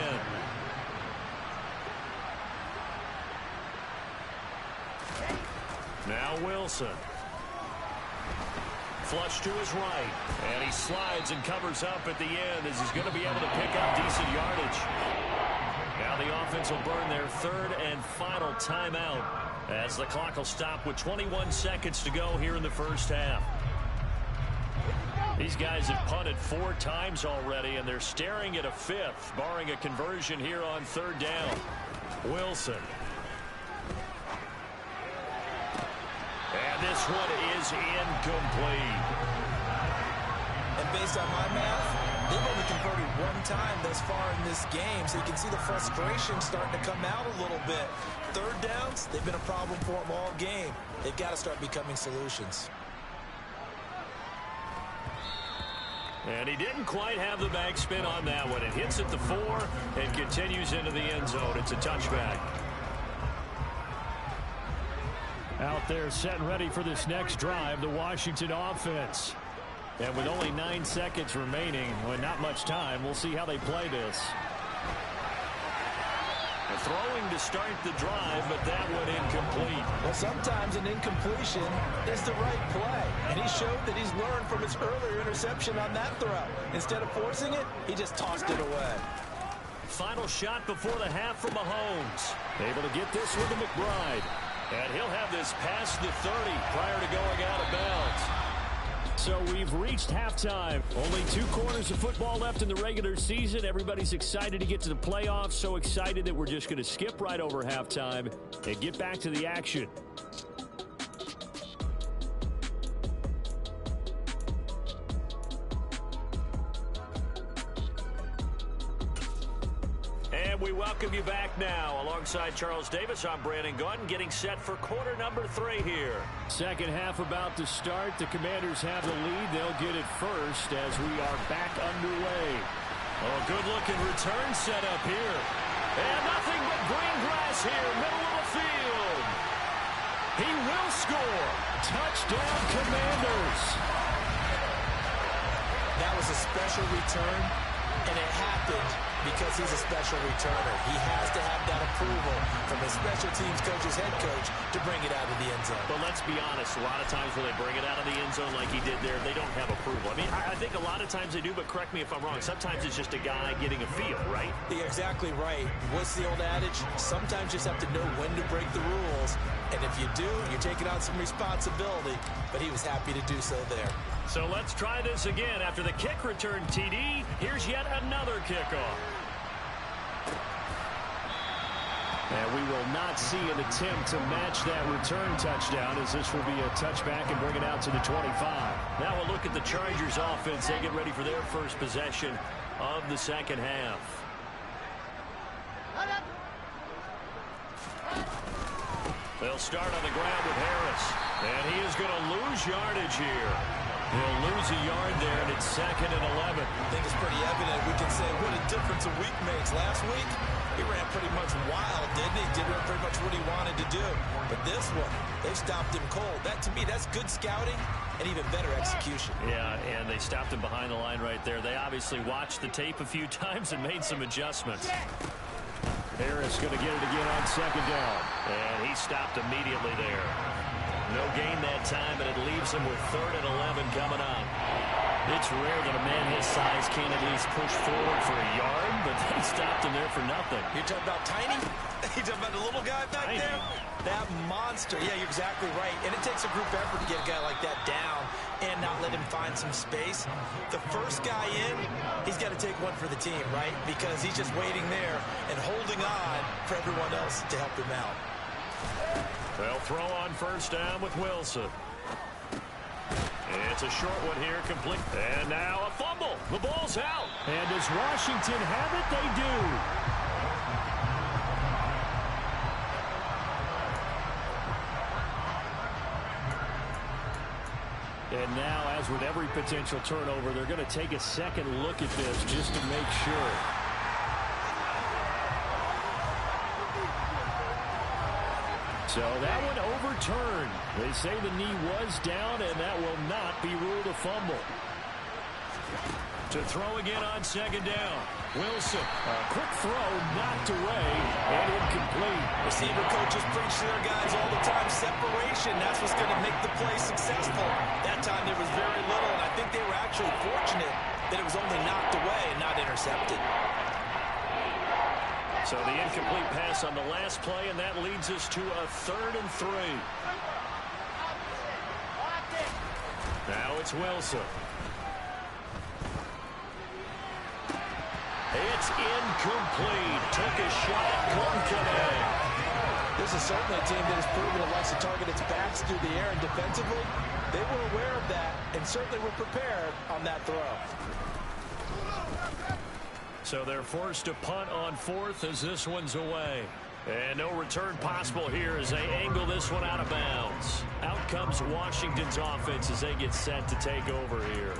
Now Wilson. Flush to his right. And he slides and covers up at the end as he's going to be able to pick up decent yardage. Now the offense will burn their third and final timeout as the clock will stop with 21 seconds to go here in the first half. These guys have punted 4 times already, and they're staring at a 5th, barring a conversion here on third down. Wilson. And this one is incomplete. And based on my math, they've only converted 1 time thus far in this game, so you can see the frustration starting to come out a little bit. Third downs, they've been a problem for them all game. They've got to start becoming solutions. And he didn't quite have the backspin on that one. It hits at the 4 and continues into the end zone. It's a touchback. Out there set and ready for this next drive, the Washington offense. And with only 9 seconds remaining, well, not much time, we'll see how they play this. Throwing to start the drive, but that one incomplete. Well, sometimes an incompletion is the right play. And he showed that he's learned from his earlier interception on that throw. Instead of forcing it, he just tossed it away. Final shot before the half from Mahomes. Able to get this one to McBride. And he'll have this past the 30 prior to going out of bounds. So we've reached halftime. Only 2 quarters of football left in the regular season. Everybody's excited to get to the playoffs. So excited that we're just going to skip right over halftime and get back to the action. And we welcome you back now. Alongside Charles Davis, I'm Brandon Gaudin, getting set for quarter number 3 here. Second half about to start. The Commanders have the lead. They'll get it first as we are back underway. Oh, good-looking return set up here. And nothing but green grass here, middle of the field. He will score. Touchdown, Commanders. That was a special return, and it happened because he's a special returner. He has to have that approval from his special teams coach's head coach to bring it out of the end zone. But let's be honest, a lot of times when they bring it out of the end zone like he did there, they don't have approval. I mean, I think a lot of times they do, but correct me if I'm wrong. Sometimes it's just a guy getting a feel, right? You're exactly right. What's the old adage? Sometimes you just have to know when to break the rules. And if you do, you're taking on some responsibility. But he was happy to do so there. So let's try this again. After the kick return TD, here's yet another kickoff. And we will not see an attempt to match that return touchdown, as this will be a touchback and bring it out to the 25. Now we'll look at the Chargers offense. They get ready for their first possession of the second half. They'll start on the ground with Harris. And he is going to lose yardage here. He'll lose a yard there, and it's 2nd and 11. I think it's pretty evident. We can say what a difference a week makes. Last week, he ran pretty much wild, didn't he? Did pretty much what he wanted to do. But this one, they stopped him cold. That, to me, that's good scouting and even better execution. Yeah, and they stopped him behind the line right there. They obviously watched the tape a few times and made some adjustments. Harris going to get it again on 2nd down. And he stopped immediately there. No gain that time, but it leaves him with 3rd and 11 coming up. It's rare that a man his size can't at least push forward for a yard, but they stopped him there for nothing. You're talking about tiny? You're talking about the little guy back there? That monster. Yeah, you're exactly right. And it takes a group effort to get a guy like that down and not let him find some space. The first guy in, he's got to take one for the team, right? Because he's just waiting there and holding on for everyone else to help him out. They'll throw on first down with Wilson. It's a short one here, complete. And now a fumble. The ball's out. And does Washington have it? They do. as with every potential turnover, they're going to take a second look at this just to make sure. So that one overturned. They say the knee was down, and that will not be ruled a fumble. To throw again on second down. Wilson, a quick throw, knocked away, and incomplete. Receiver coaches preach to their guys all the time. Separation, that's what's going to make the play successful. That time there was very little, and I think they were actually fortunate that it was only knocked away and not intercepted. So the incomplete pass on the last play, and that leads us to a 3rd and 3. Now it's Wilson. It's incomplete. Took a shot, couldn't connect. This is certainly a team that has proven it likes to target its backs through the air, and defensively, they were aware of that and certainly were prepared on that throw. So they're forced to punt on 4th as this one's away. And no return possible here as they angle this one out of bounds. Out comes Washington's offense as they get set to take over here.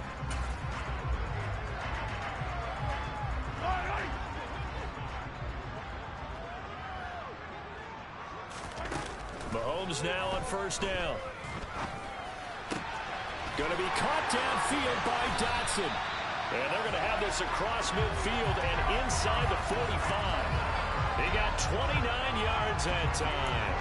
Mahomes now on 1st down. Going to be caught downfield by Dotson. And they're going to have this across midfield and inside the 45. They got 29 yards that time.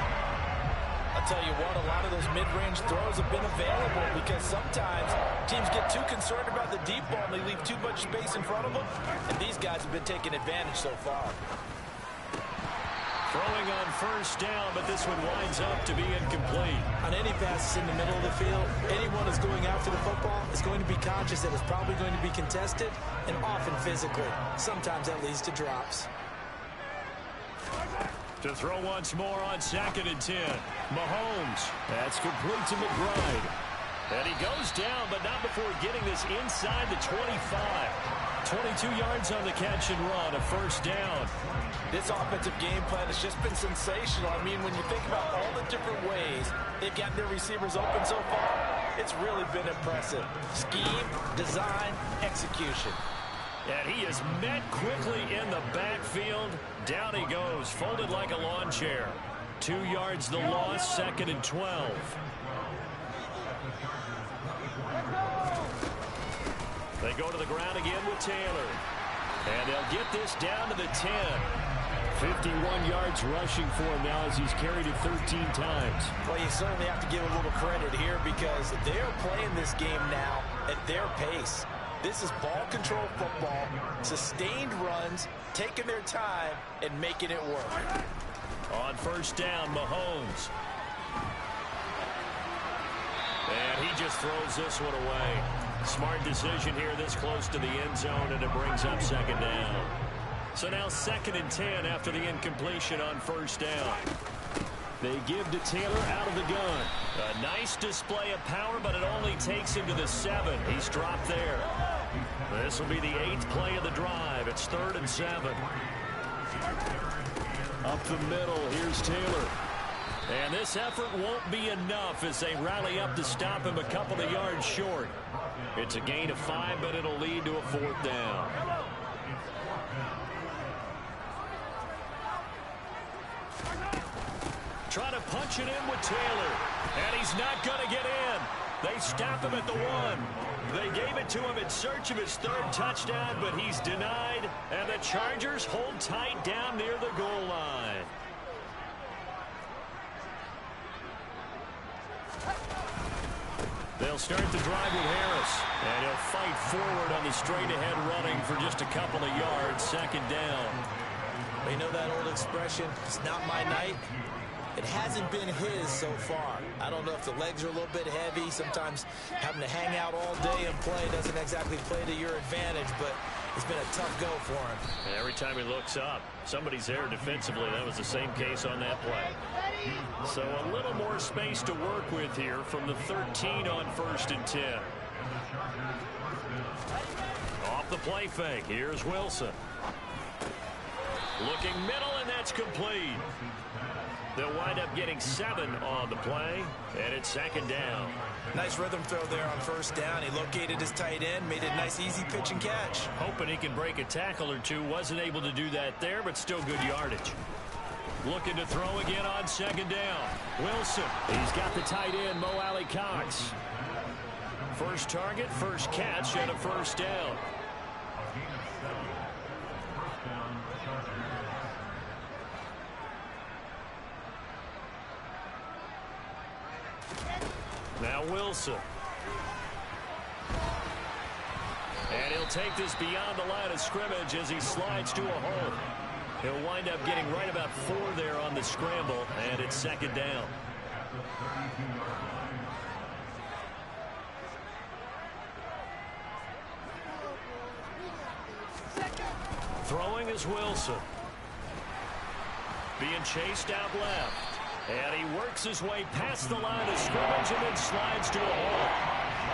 I'll tell you what, a lot of those mid-range throws have been available because sometimes teams get too concerned about the deep ball and they leave too much space in front of them. And these guys have been taking advantage so far. Throwing on 1st down, but this one winds up to be incomplete. On any passes in the middle of the field, anyone who's going after the football is going to be conscious that it's probably going to be contested and often physically. Sometimes that leads to drops. To throw once more on 2nd and 10. Mahomes. That's complete to McBride. And he goes down, but not before getting this inside the 25. 22 yards on the catch and run, a 1st down. This offensive game plan has just been sensational. I mean, when you think about all the different ways they've gotten their receivers open so far, it's really been impressive. Scheme, design, execution. And he is met quickly in the backfield. Down he goes, folded like a lawn chair. 2 yards the loss, 2nd and 12. They go to the ground again with Taylor. And they'll get this down to the 10. 51 yards rushing for him now as he's carried it 13 times. Well, you certainly have to give a little credit here because they're playing this game now at their pace. This is ball control football, sustained runs, taking their time, and making it work. On 1st down, Mahomes. And he just throws this one away. Smart decision here this close to the end zone, and it brings up 2nd down. So now 2nd and 10 after the incompletion on 1st down. They give to Taylor out of the gun. A nice display of power, but it only takes him to the 7. He's dropped there. This will be the 8th play of the drive. It's 3rd and 7. Up the middle, here's Taylor. And this effort won't be enough as they rally up to stop him a couple of yards short. It's a gain of 5, but it'll lead to a 4th down. Trying to punch it in with Taylor. And he's not going to get in. They stop him at the 1. They gave it to him in search of his 3rd touchdown, but he's denied. And the Chargers hold tight down near the goal line. They'll start the drive with Harris. And he'll fight forward on the straight-ahead running for just a couple of yards. 2nd down. You know that old expression, it's not my night? It hasn't been his so far. I don't know if the legs are a little bit heavy. Sometimes having to hang out all day and play doesn't exactly play to your advantage, but it's been a tough go for him. And every time he looks up, somebody's there defensively. That was the same case on that play. So a little more space to work with here from the 13 on 1st and 10. Off the play fake. Here's Wilson. Looking middle, and that's complete. They'll wind up getting 7 on the play, and it's 2nd down. Nice rhythm throw there on 1st down. He located his tight end, made a nice easy pitch and catch. Hoping he can break a tackle or two. Wasn't able to do that there, but still good yardage. Looking to throw again on 2nd down. Wilson. He's got the tight end, Mo Alley Cox. First target, first catch, and a 1st down. Now Wilson. And he'll take this beyond the line of scrimmage as he slides to a hole. He'll wind up getting right about 4 there on the scramble, and it's 2nd down. Throwing is Wilson. Being chased out left. And he works his way past the line of scrimmage and then slides to a hole.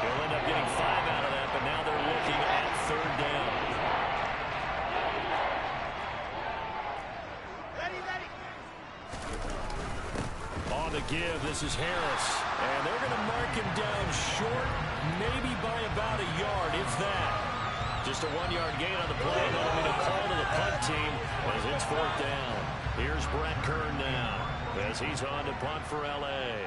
He'll end up getting 5 out of that, but now they're looking at 3rd down. On the give, this is Harris. And they're going to mark him down short, maybe by about a yard, if that. Just a 1-yard gain on the play. That'll be a call to the punt team as it's 4th down. Here's Brett Kern now, as he's on to punt for L.A.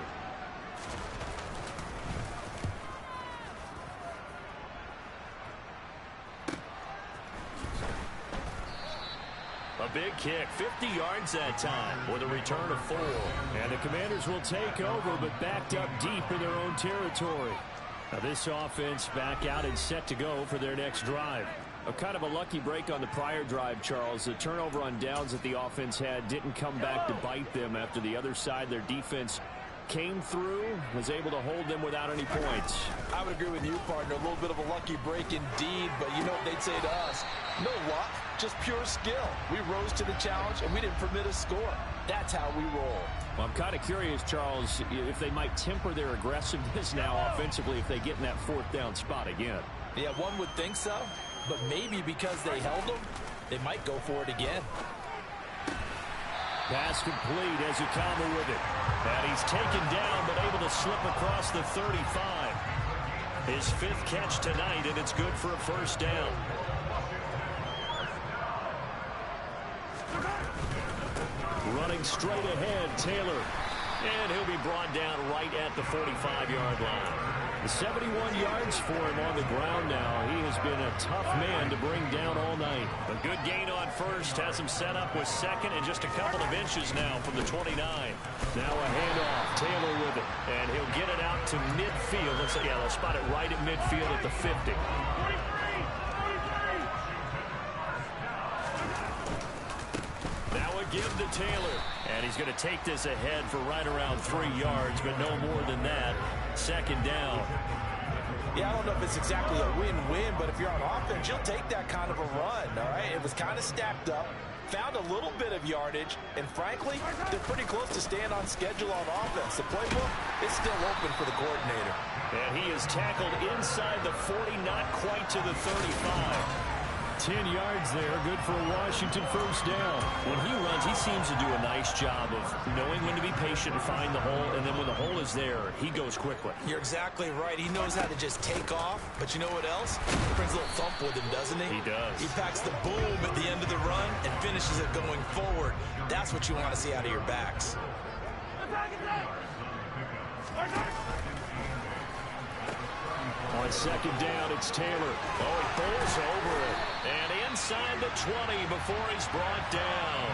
A big kick, 50 yards that time with a return of 4. And the Commanders will take over, but backed up deep in their own territory. Now this offense back out and set to go for their next drive. A kind of a lucky break on the prior drive, Charles. The turnover on downs that the offense had didn't come back to bite them after the other side. Their defense came through, was able to hold them without any points. I would agree with you, partner. A little bit of a lucky break indeed, but you know what they'd say to us? No luck, just pure skill. We rose to the challenge, and we didn't permit a score. That's how we roll. Well, I'm kind of curious, Charles, if they might temper their aggressiveness now offensively if they get in that 4th down spot again. Yeah, one would think so, but maybe because they held them, they might go for it again. Pass complete as Ukama with it. And he's taken down, but able to slip across the 35. His 5th catch tonight, and it's good for a 1st down. Running straight ahead, Taylor. And he'll be brought down right at the 45-yard line. 71 yards for him on the ground now. He has been a tough man to bring down all night. A good gain on 1st. Has him set up with 2nd and just a couple of inches now from the 29. Now a handoff. Taylor with it. And he'll get it out to midfield. Yeah, they'll spot it right at midfield at the 50. Now a give to Taylor. And he's going to take this ahead for right around 3 yards, but no more than that. 2nd down. Yeah, I don't know if it's exactly a win-win, but if you're on offense, you'll take that kind of a run, all right? It was kind of stacked up, found a little bit of yardage, and frankly, they're pretty close to staying on schedule on offense. The playbook is still open for the coordinator. And he is tackled inside the 40, not quite to the 35. 10 yards there, good for a Washington 1st down. When he runs, he seems to do a nice job of knowing when to be patient and find the hole, and then when the hole is there, he goes quickly. You're exactly right. He knows how to just take off, but you know what else? He brings a little thump with him, doesn't he? He does. He packs the boom at the end of the run and finishes it going forward. That's what you want to see out of your backs. On 2nd down, it's Taylor. Oh, he pulls over it. And inside the 20 before he's brought down.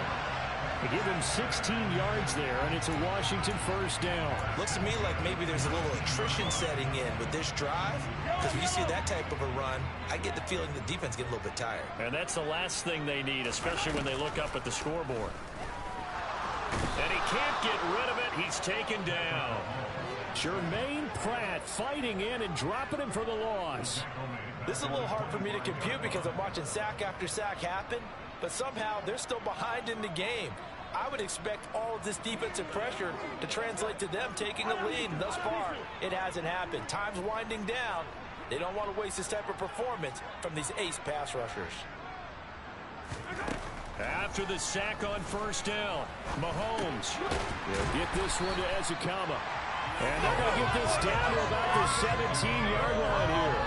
They give him 16 yards there, and it's a Washington 1st down. Looks to me like maybe there's a little attrition setting in with this drive, because when you see that type of a run, I get the feeling the defense get a little bit tired. And that's the last thing they need, especially when they look up at the scoreboard. And he can't get rid of it. He's taken down. Jermaine Pratt fighting in and dropping him for the loss. This is a little hard for me to compute because I'm watching sack after sack happen, but somehow they're still behind in the game. I would expect all of this defensive pressure to translate to them taking a lead, and thus far, it hasn't happened. Time's winding down. They don't want to waste this type of performance from these ace pass rushers. After the sack on first down, Mahomes will get this one to Ezekama. And they're going to get this down to about the 17-yard line here.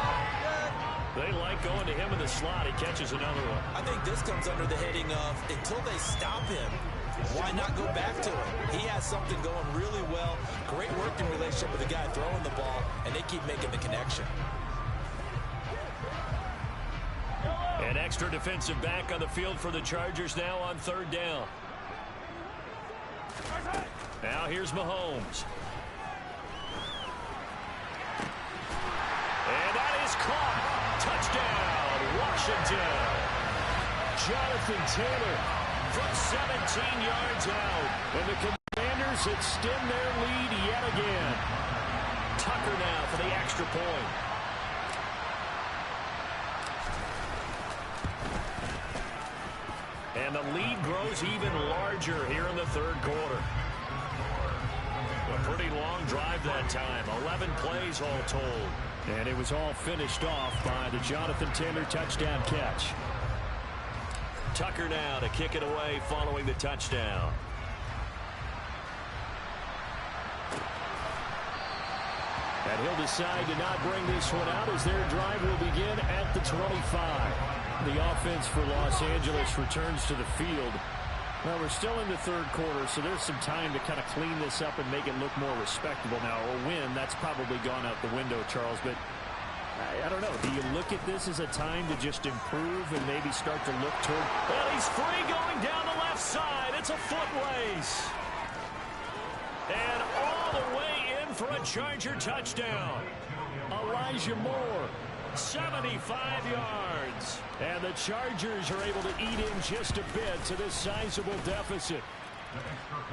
They like going to him in the slot. He catches another one. I think this comes under the heading of until they stop him, why not go back to him? He has something going really well. Great working relationship with the guy throwing the ball, and they keep making the connection. An extra defensive back on the field for the Chargers now on third down. Now here's Mahomes. And that is caught. Touchdown, Washington. Jonathan Taylor from 17 yards out. And the Commanders extend their lead yet again. Tucker now for the extra point. And the lead grows even larger here in the third quarter. A pretty long drive that time. 11 plays all told. And it was all finished off by the Jonathan Taylor touchdown catch. Tucker now to kick it away following the touchdown. And he'll decide to not bring this one out as their drive will begin at the 25. The offense for Los Angeles returns to the field. Well, we're still in the third quarter, so there's some time to kind of clean this up and make it look more respectable. Now, a win, that's probably gone out the window, Charles, but I don't know. Do you look at this as a time to just improve and maybe start to look toward... Well, he's free going down the left side. It's a foot race. And all the way in for a Charger touchdown. Elijah Moore, 75 yards. And the Chargers are able to eat in just a bit to this sizable deficit.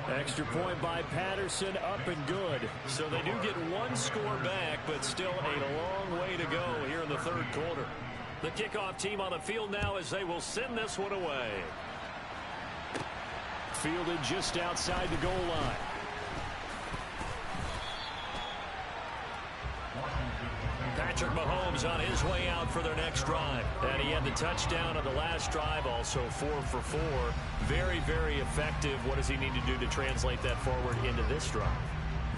Extra point by Patterson, up and good. So they do get one score back, but still a long way to go here in the third quarter. The kickoff team on the field now as they will send this one away. Fielded just outside the goal line. Patrick Mahomes on his way out for their next drive. And he had the touchdown on the last drive, also 4 for 4. Very, very effective. What does he need to do to translate that forward into this drive?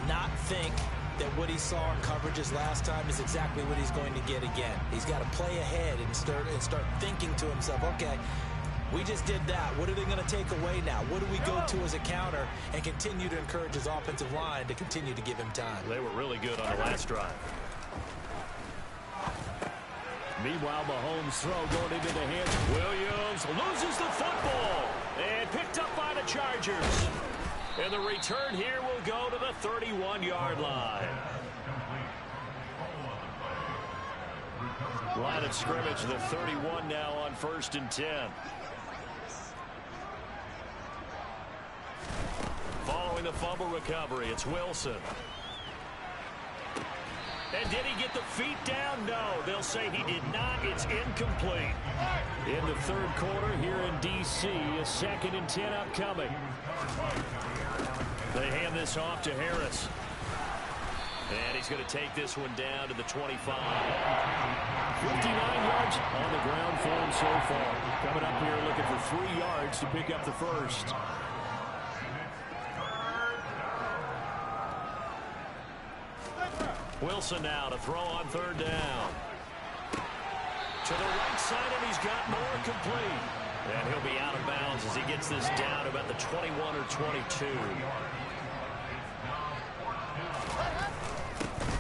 Not think that what he saw in coverages last time is exactly what he's going to get again. He's got to play ahead and start thinking to himself, okay, we just did that. What are they going to take away now? What do we go to as a counter? And continue to encourage his offensive line to continue to give him time. They were really good on the last drive. Meanwhile, Mahomes' throw going into the hands. Williams loses the football and picked up by the Chargers. And the return here will go to the 31-yard line. Line of scrimmage, the 31 now on 1st and 10. Following the fumble recovery, it's Wilson. And did he get the feet down? No. They'll say he did not. It's incomplete. In the third quarter here in D.C., a 2nd and 10 upcoming. They hand this off to Harris. And he's going to take this one down to the 25. 59 yards on the ground for him so far. Coming up here looking for 3 yards to pick up the first. Wilson now to throw on third down. To the right side, and he's got more complete. And he'll be out of bounds as he gets this down about the 21 or 22.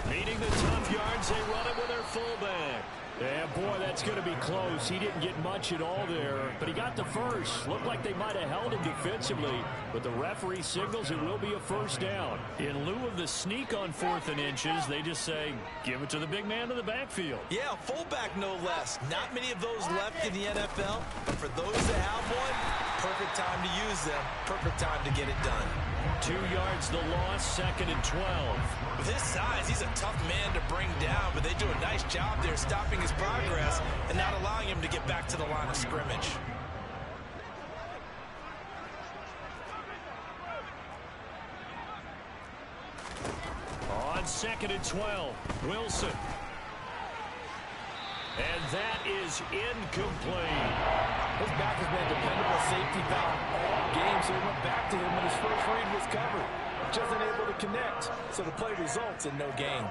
Needing the tough yards, they run it with their fullback. Yeah, boy, that's going to be close. He didn't get much at all there, but he got the first. Looked like they might have held him defensively, but the referee signals it will be a first down. In lieu of the sneak on 4th and inches, they just say, give it to the big man in the backfield. Yeah, fullback no less. Not many of those left in the NFL, but for those that have one, perfect time to use them. Perfect time to get it done. 2 yards the loss, 2nd and 12. With his size, he's a tough man to bring down, but they do a nice job there stopping his progress and not allowing him to get back to the line of scrimmage. On 2nd and 12, Wilson. And that is incomplete. His back has been a dependable safety valve all game, so he went back to him when his first read was covered. Just unable to connect, so the play results in no gain.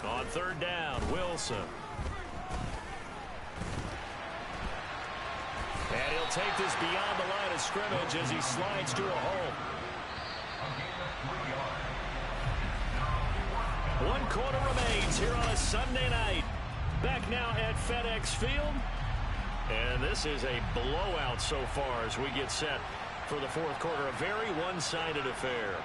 On third down, Wilson. And he'll take this beyond the line of scrimmage as he slides to a hole. 1 quarter remains here on a Sunday night. Back now at FedEx Field. And this is a blowout so far as we get set for the fourth quarter. A very one-sided affair.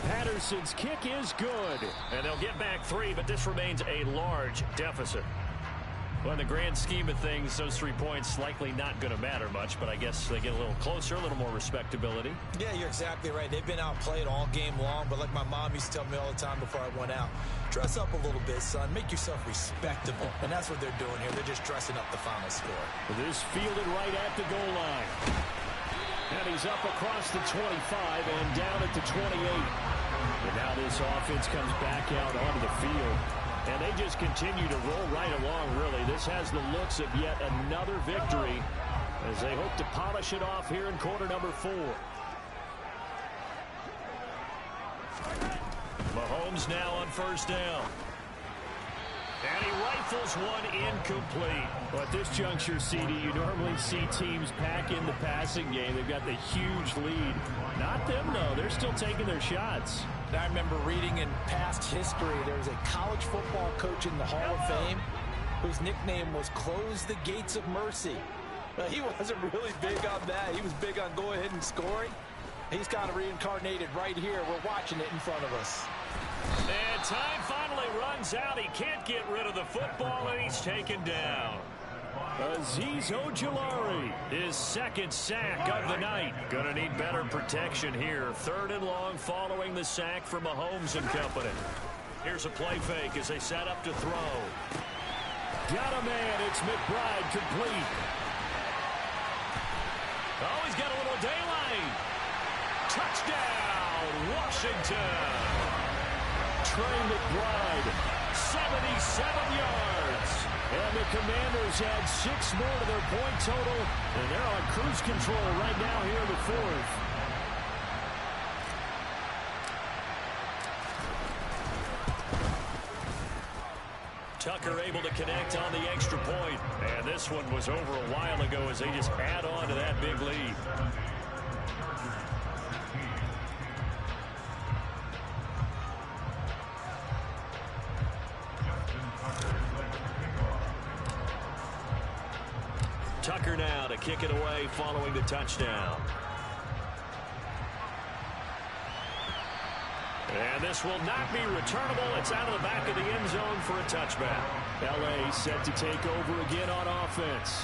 Patterson's kick is good. And they'll get back 3, but this remains a large deficit. Well, in the grand scheme of things, those 3 points likely not going to matter much, but I guess they get a little closer, a little more respectability. Yeah, you're exactly right. They've been outplayed all game long, but like my mom used to tell me all the time before I went out, dress up a little bit, son. Make yourself respectable. And that's what they're doing here. They're just dressing up the final score. This fielded right at the goal line. And he's up across the 25 and down at the 28. And now this offense comes back out onto the field. And they just continue to roll right along, really. This has the looks of yet another victory as they hope to polish it off here in quarter number 4. Mahomes now on first down. And he rifles one incomplete. Well, at this juncture, CD, you normally see teams pack in the passing game. They've got the huge lead. Not them, though. They're still taking their shots. I remember reading in past history, there was a college football coach in the Hall of Fame whose nickname was Close the Gates of Mercy. He wasn't really big on that. He was big on go ahead and scoring. He's kind of reincarnated right here. We're watching it in front of us. And time finally runs out. He can't get rid of the football, and he's taken down. Azeez Ojulari, his second sack of the night. Gonna need better protection here. Third and long following the sack from Mahomes and company. Here's a play fake as they set up to throw. Got a man. It's McBride complete. Oh, he's got a little daylight. Touchdown, Washington. Trey McBride, 77 yards. And the Commanders had 6 more to their point total, and they're on cruise control right now here in the fourth. Tucker able to connect on the extra point. And this one was over a while ago as they just add on to that big lead. Tucker now to kick it away following the touchdown. And this will not be returnable. It's out of the back of the end zone for a touchback. L.A. set to take over again on offense.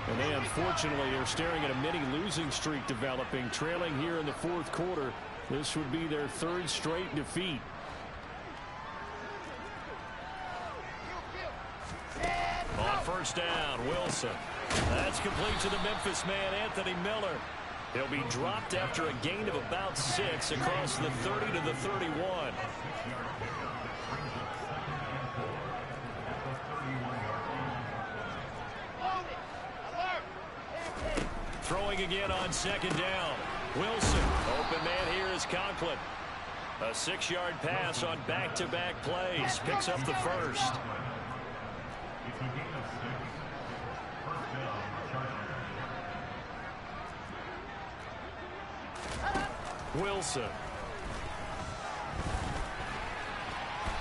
And they unfortunately are staring at a mini losing streak developing, trailing here in the fourth quarter. This would be their 3rd straight defeat. On first down, Wilson. That's complete to the Memphis man, Anthony Miller. He'll be dropped after a gain of about 6 across the 30 to the 31. Throwing again on second down. Wilson. Open man here is Conklin. A 6-yard pass on back-to-back plays. Picks up the first. Wilson.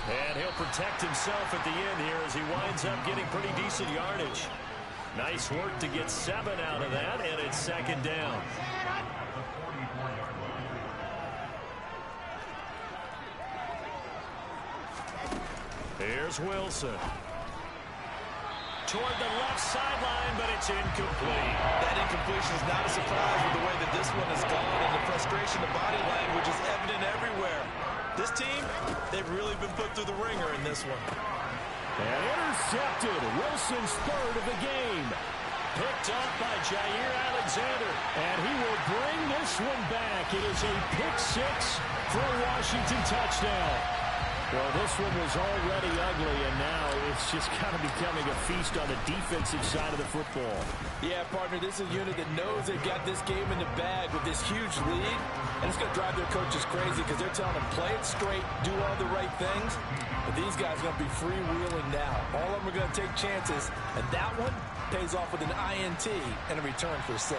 And he'll protect himself at the end here as he winds up getting pretty decent yardage. Nice work to get 7 out of that, and it's second down. Here's Wilson. Toward the left sideline, but it's incomplete. That incompletion is not a surprise with the way that this one has gone, and the frustration, the body language is evident everywhere. This team, they've really been put through the ringer in this one. And intercepted. Wilson's 3rd of the game. picked up by Jair Alexander. And he will bring this one back. It is a pick six for a Washington touchdown. Well, this one was already ugly, and now it's just kind of becoming a feast on the defensive side of the football. Yeah, partner, this is a unit that knows they've got this game in the bag with this huge lead, and it's going to drive their coaches crazy because they're telling them, play it straight, do all the right things. But these guys are going to be freewheeling now. All of them are going to take chances, and that one pays off with an INT and a return for 6.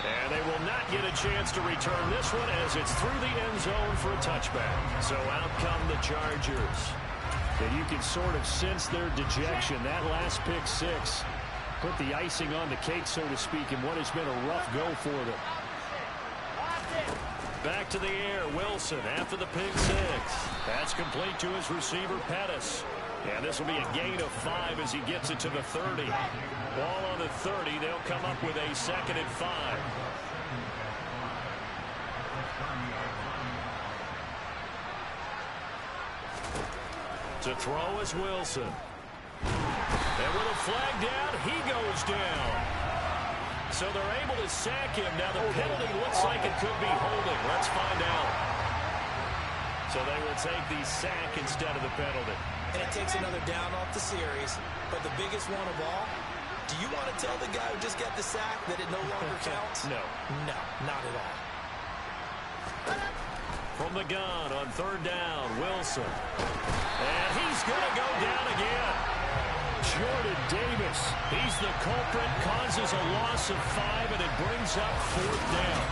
And they will not get a chance to return this one as it's through the end zone for a touchback. So out come the Chargers. And you can sort of sense their dejection. That last pick six put the icing on the cake, so to speak, in what has been a rough go for them. Back to the air, Wilson after the pick six. That's complete to his receiver, Pettis. And this will be a gain of 5 as he gets it to the 30. Ball on the 30. They'll come up with a 2nd and 5. To throw is Wilson. And with a flag down, he goes down. So they're able to sack him. Now the penalty looks like it could be holding. Let's find out. So they will take the sack instead of the penalty. And it takes another down off the series. But the biggest one of all, do you want to tell the guy who just got the sack that it no longer counts? No. No, not at all. From the gun on 3rd down, Wilson. And he's going to go down again. Jordan Davis. He's the culprit, causes a loss of 5, and it brings up 4th down.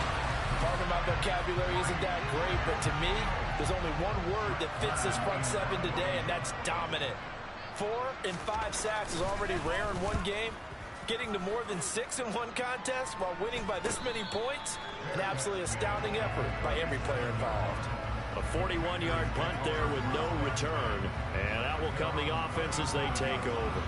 Part of my vocabulary isn't that great, but to me, there's only one word that fits this front 7 today, and that's dominant. 4 and 5 sacks is already rare in one game. Getting to more than 6 in one contest while winning by this many points, an absolutely astounding effort by every player involved. A 41-yard punt there with no return, and out will come the offense as they take over.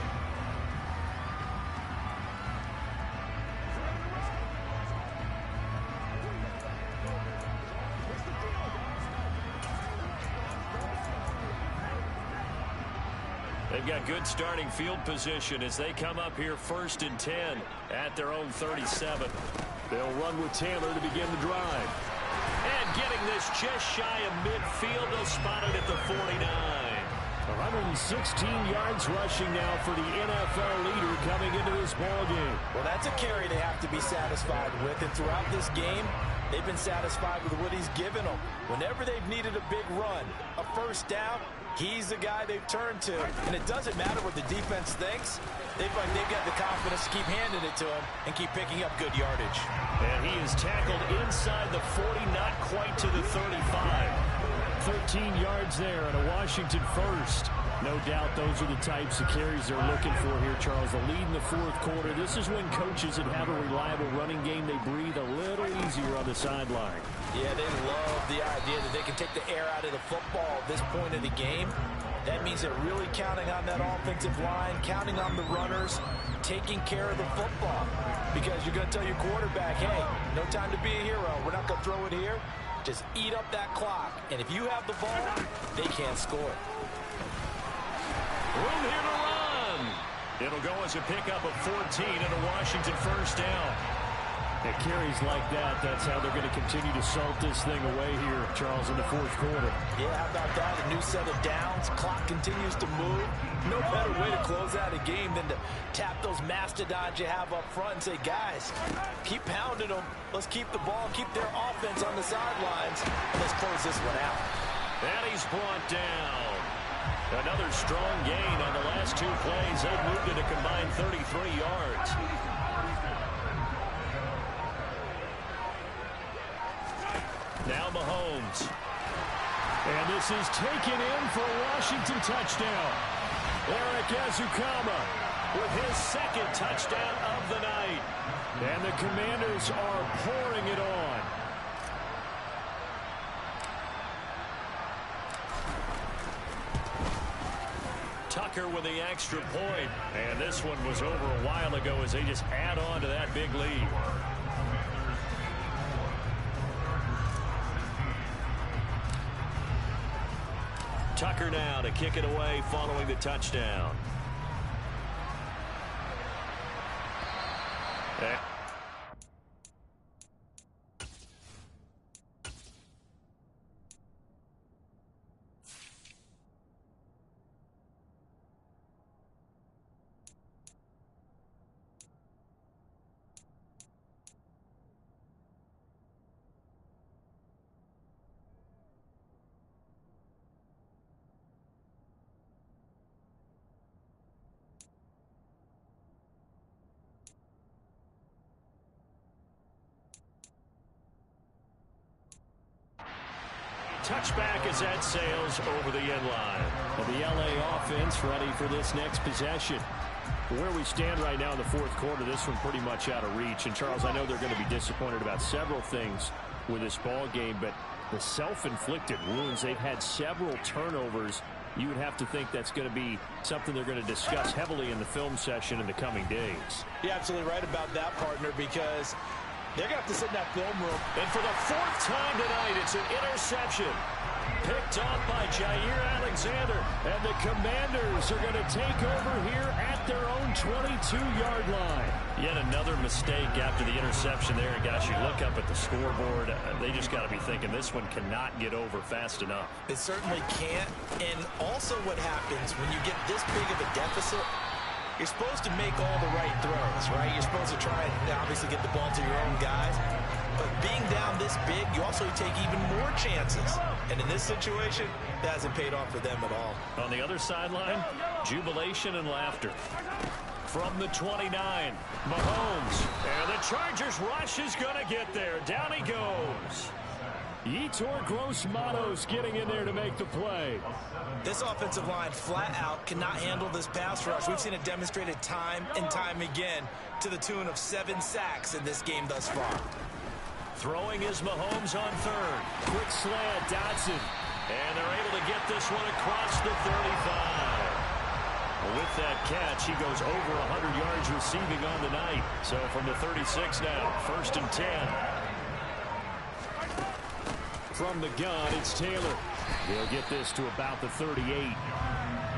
They've got good starting field position as they come up here 1st and 10 at their own 37. They'll run with Taylor to begin the drive. And getting this just shy of midfield, they'll spot it at the 49. 116 yards rushing now for the NFL leader coming into this ballgame. Well, that's a carry they have to be satisfied with, and throughout this game, they've been satisfied with what he's given them. Whenever they've needed a big run, a 1st down, he's the guy they've turned to. And it doesn't matter what the defense thinks. They've got the confidence to keep handing it to him and keep picking up good yardage. And he is tackled inside the 40, not quite to the 35. 13 yards there and a Washington first. No doubt those are the types of carries they're looking for here, Charles. The lead in the 4th quarter. This is when coaches that have a reliable running game, they breathe a little easier on the sideline. Yeah, they love the idea that they can take the air out of the football at this point of the game. That means they're really counting on that offensive line, counting on the runners, taking care of the football. Because you're going to tell your quarterback, hey, no time to be a hero. We're not going to throw it here. Just eat up that clock. And if you have the ball, they can't score. Room here to run. It'll go as a pickup of 14 and a Washington 1st down. At carries like that, that's how they're going to continue to salt this thing away here, Charles, in the 4th quarter. Yeah, how about that? A new set of downs. Clock continues to move. No better way to close out a game than to tap those mastodons you have up front and say, guys, keep pounding them. Let's keep the ball, keep their offense on the sidelines, and let's close this one out. And he's brought down. Another strong gain on the last 2 plays. They've moved it a combined 33 yards. Now Mahomes. And this is taken in for a Washington touchdown. Eric Ezukama with his 2nd touchdown of the night. And the Commanders are pouring it on. Tucker with the extra point. And this one was over a while ago as they just add on to that big lead. Tucker now to kick it away following the touchdown. Touchback as that sails over the end line. And the LA offense ready for this next possession. Where we stand right now in the fourth quarter, this one pretty much out of reach. And, Charles, I know they're going to be disappointed about several things with this ball game, but the self-inflicted wounds, they've had several turnovers. You would have to think that's going to be something they're going to discuss heavily in the film session in the coming days. You're absolutely right about that, partner, because they're going to have to sit in that film room. And for the fourth time tonight, it's an interception. Picked off by Jair Alexander. And the Commanders are going to take over here at their own 22-yard line. Yet another mistake after the interception there. And gosh, you look up at the scoreboard, they just got to be thinking this one cannot get over fast enough. It certainly can't. And also what happens when you get this big of a deficit, you're supposed to make all the right throws, right? You're supposed to try and obviously get the ball to your own guys. But being down this big, you also take even more chances. And in this situation, that hasn't paid off for them at all. On the other sideline, jubilation and laughter. From the 29, Mahomes. And the Chargers rush is going to get there. Down he goes. Yetur Gross-Matos getting in there to make the play. This offensive line flat out cannot handle this pass rush. We've seen it demonstrated time and time again to the tune of 7 sacks in this game thus far. Throwing is Mahomes on third. Quick slant, Dodson. And they're able to get this one across the 35. With that catch, he goes over 100 yards receiving on the night. So from the 36 now, 1st and 10. From the gun, it's Taylor. They'll get this to about the 38.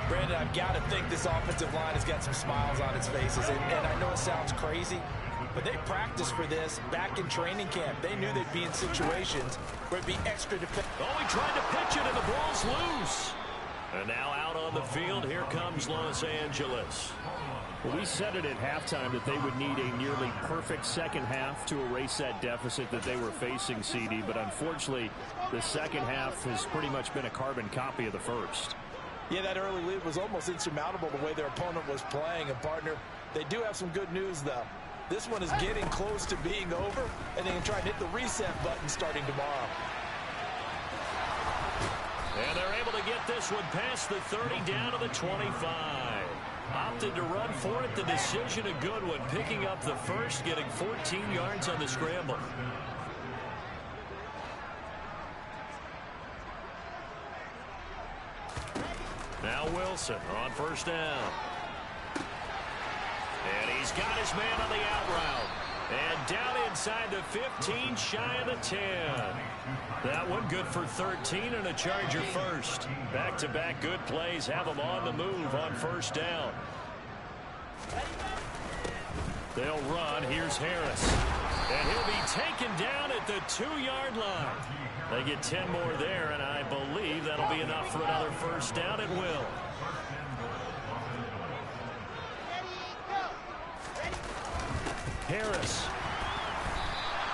Brandon, I've got to think this offensive line has got some smiles on its faces. And I know it sounds crazy, but they practiced for this back in training camp. They knew they'd be in situations where it'd be extra defensive. Oh, he tried to pitch it, and the ball's loose. And now out on the field, here comes Los Angeles. Well, we said it at halftime that they would need a nearly perfect second half to erase that deficit that they were facing, CD. But unfortunately, the second half has pretty much been a carbon copy of the first. Yeah, that early lead was almost insurmountable the way their opponent was playing. And, partner, they do have some good news, though. This one is getting close to being over, and they can try and hit the reset button starting tomorrow. And they're able to get this one past the 30 down to the 25. Opted to run for it. The decision a good one. Picking up the first, getting 14 yards on the scramble. Now Wilson on 1st down. And he's got his man on the out route. And down inside the 15, shy of the 10. That one good for 13 and a Charger first. Back-to-back good plays have them on the move on 1st down. They'll run. Here's Harris. And he'll be taken down at the 2-yard line. They get 10 more there, and I believe that'll be enough for another 1st down. It will. Harris.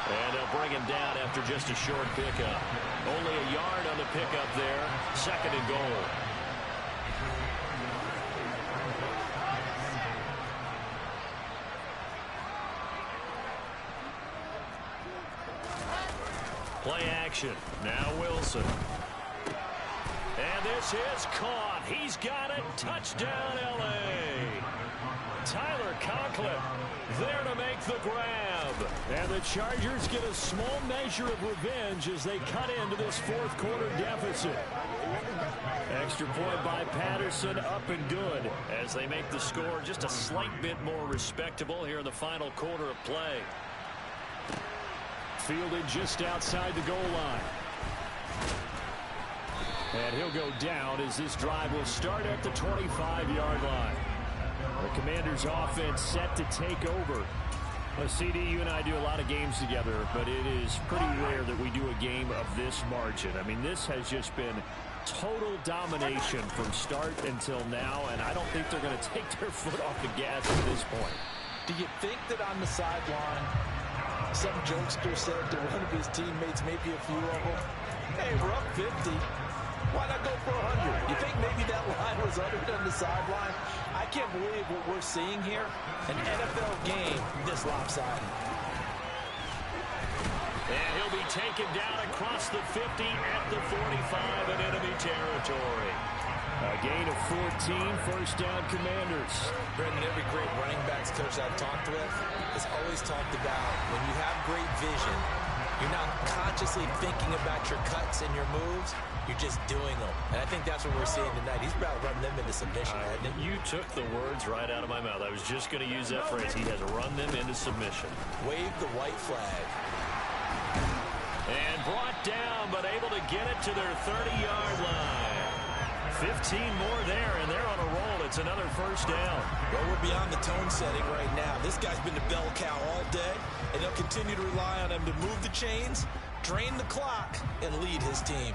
And they'll bring him down after just a short pickup. Only a yard on the pickup there. 2nd and goal. Play action. Now Wilson. And this is caught. He's got it. Touchdown, L.A. Tyler Conklin there to make the grab. And the Chargers get a small measure of revenge as they cut into this fourth quarter deficit. Extra point by Patterson, up and good. As they make the score just a slight bit more respectable here in the final quarter of play. Fielded just outside the goal line. And he'll go down as this drive will start at the 25-yard line. The Commanders' offense set to take over. Well, CD, you and I do a lot of games together, but it is pretty rare that we do a game of this margin. I mean, this has just been total domination from start until now, and I don't think they're going to take their foot off the gas at this point. Do you think that on the sideline, some jokester said to one of his teammates, maybe a few of them, hey, we're up 50. Why not go for 100? You think maybe that line was uttered on the sideline? I can't believe what we're seeing here. An NFL game this lopsided. And he'll be taken down across the 50 at the 45 in enemy territory. A gain of 14, first down Commanders. Brendan, every great running backs coach I've talked with has always talked about when you have great vision, you're not consciously thinking about your cuts and your moves. You're just doing them. And I think that's what we're seeing tonight. He's about to run them into submission, hasn't he? You took the words right out of my mouth. I was just going to use that phrase. He has run them into submission. Wave the white flag. And brought down, but able to get it to their 30-yard line. 15 more there, and they're on a roll. It's another first down. Well, we're beyond the tone setting right now. This guy's been the bell cow all day, and they'll continue to rely on him to move the chains, drain the clock, and lead his team.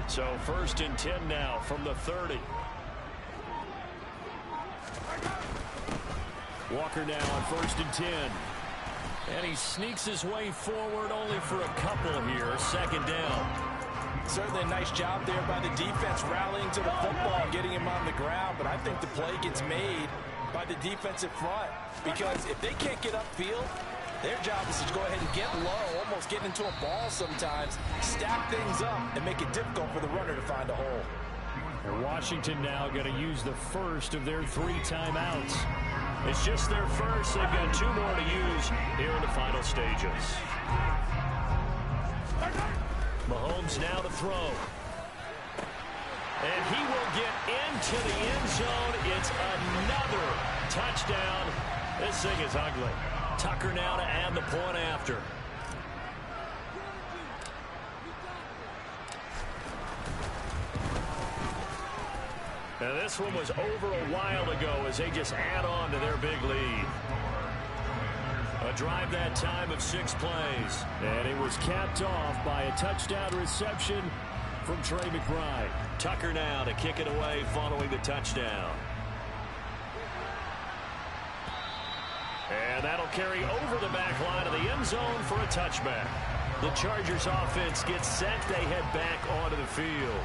So first and 10 now from the 30. Walker now on first and 10. And he sneaks his way forward only for a couple here. Second down. Certainly a nice job there by the defense rallying to the football, getting him on the ground. But I think the play gets made by the defensive front. Because if they can't get upfield, their job is to go ahead and get low, almost get into a ball sometimes, stack things up, and make it difficult for the runner to find a hole. And Washington now going to use the first of their 3 timeouts. It's just their first. They've got 2 more to use here in the final stages. Mahomes now to throw. And he will get into the end zone. It's another touchdown. This thing is ugly. Tucker now to add the point after. Now this one was over a while ago as they just add on to their big lead. A drive that time of 6 plays. And it was capped off by a touchdown reception from Trey McBride. Tucker now to kick it away following the touchdown. And that'll carry over the back line of the end zone for a touchback. The Chargers offense gets set. They head back onto the field.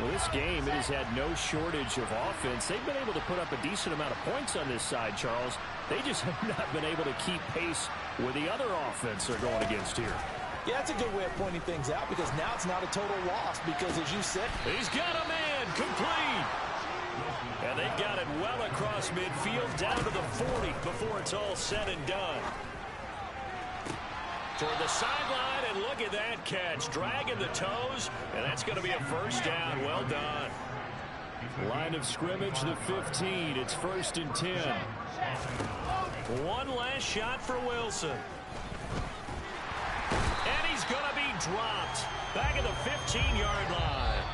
Well, this game, it has had no shortage of offense. They've been able to put up a decent amount of points on this side, Charles. They just have not been able to keep pace with the other offense they're going against here. Yeah, that's a good way of pointing things out because now it's not a total loss because, as you said, he's got a man complete. And they've got it well across midfield down to the 40 before it's all said and done. Toward the sideline, and look at that catch. Dragging the toes, and that's going to be a first down. Well done. Line of scrimmage, the 15. It's first and 10. One last shot for Wilson. And he's going to be dropped back at the 15-yard line.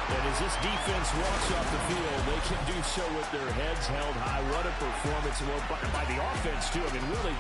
And as this defense walks off the field, they can do so with their heads held high. What a performance by the offense, too. I mean, really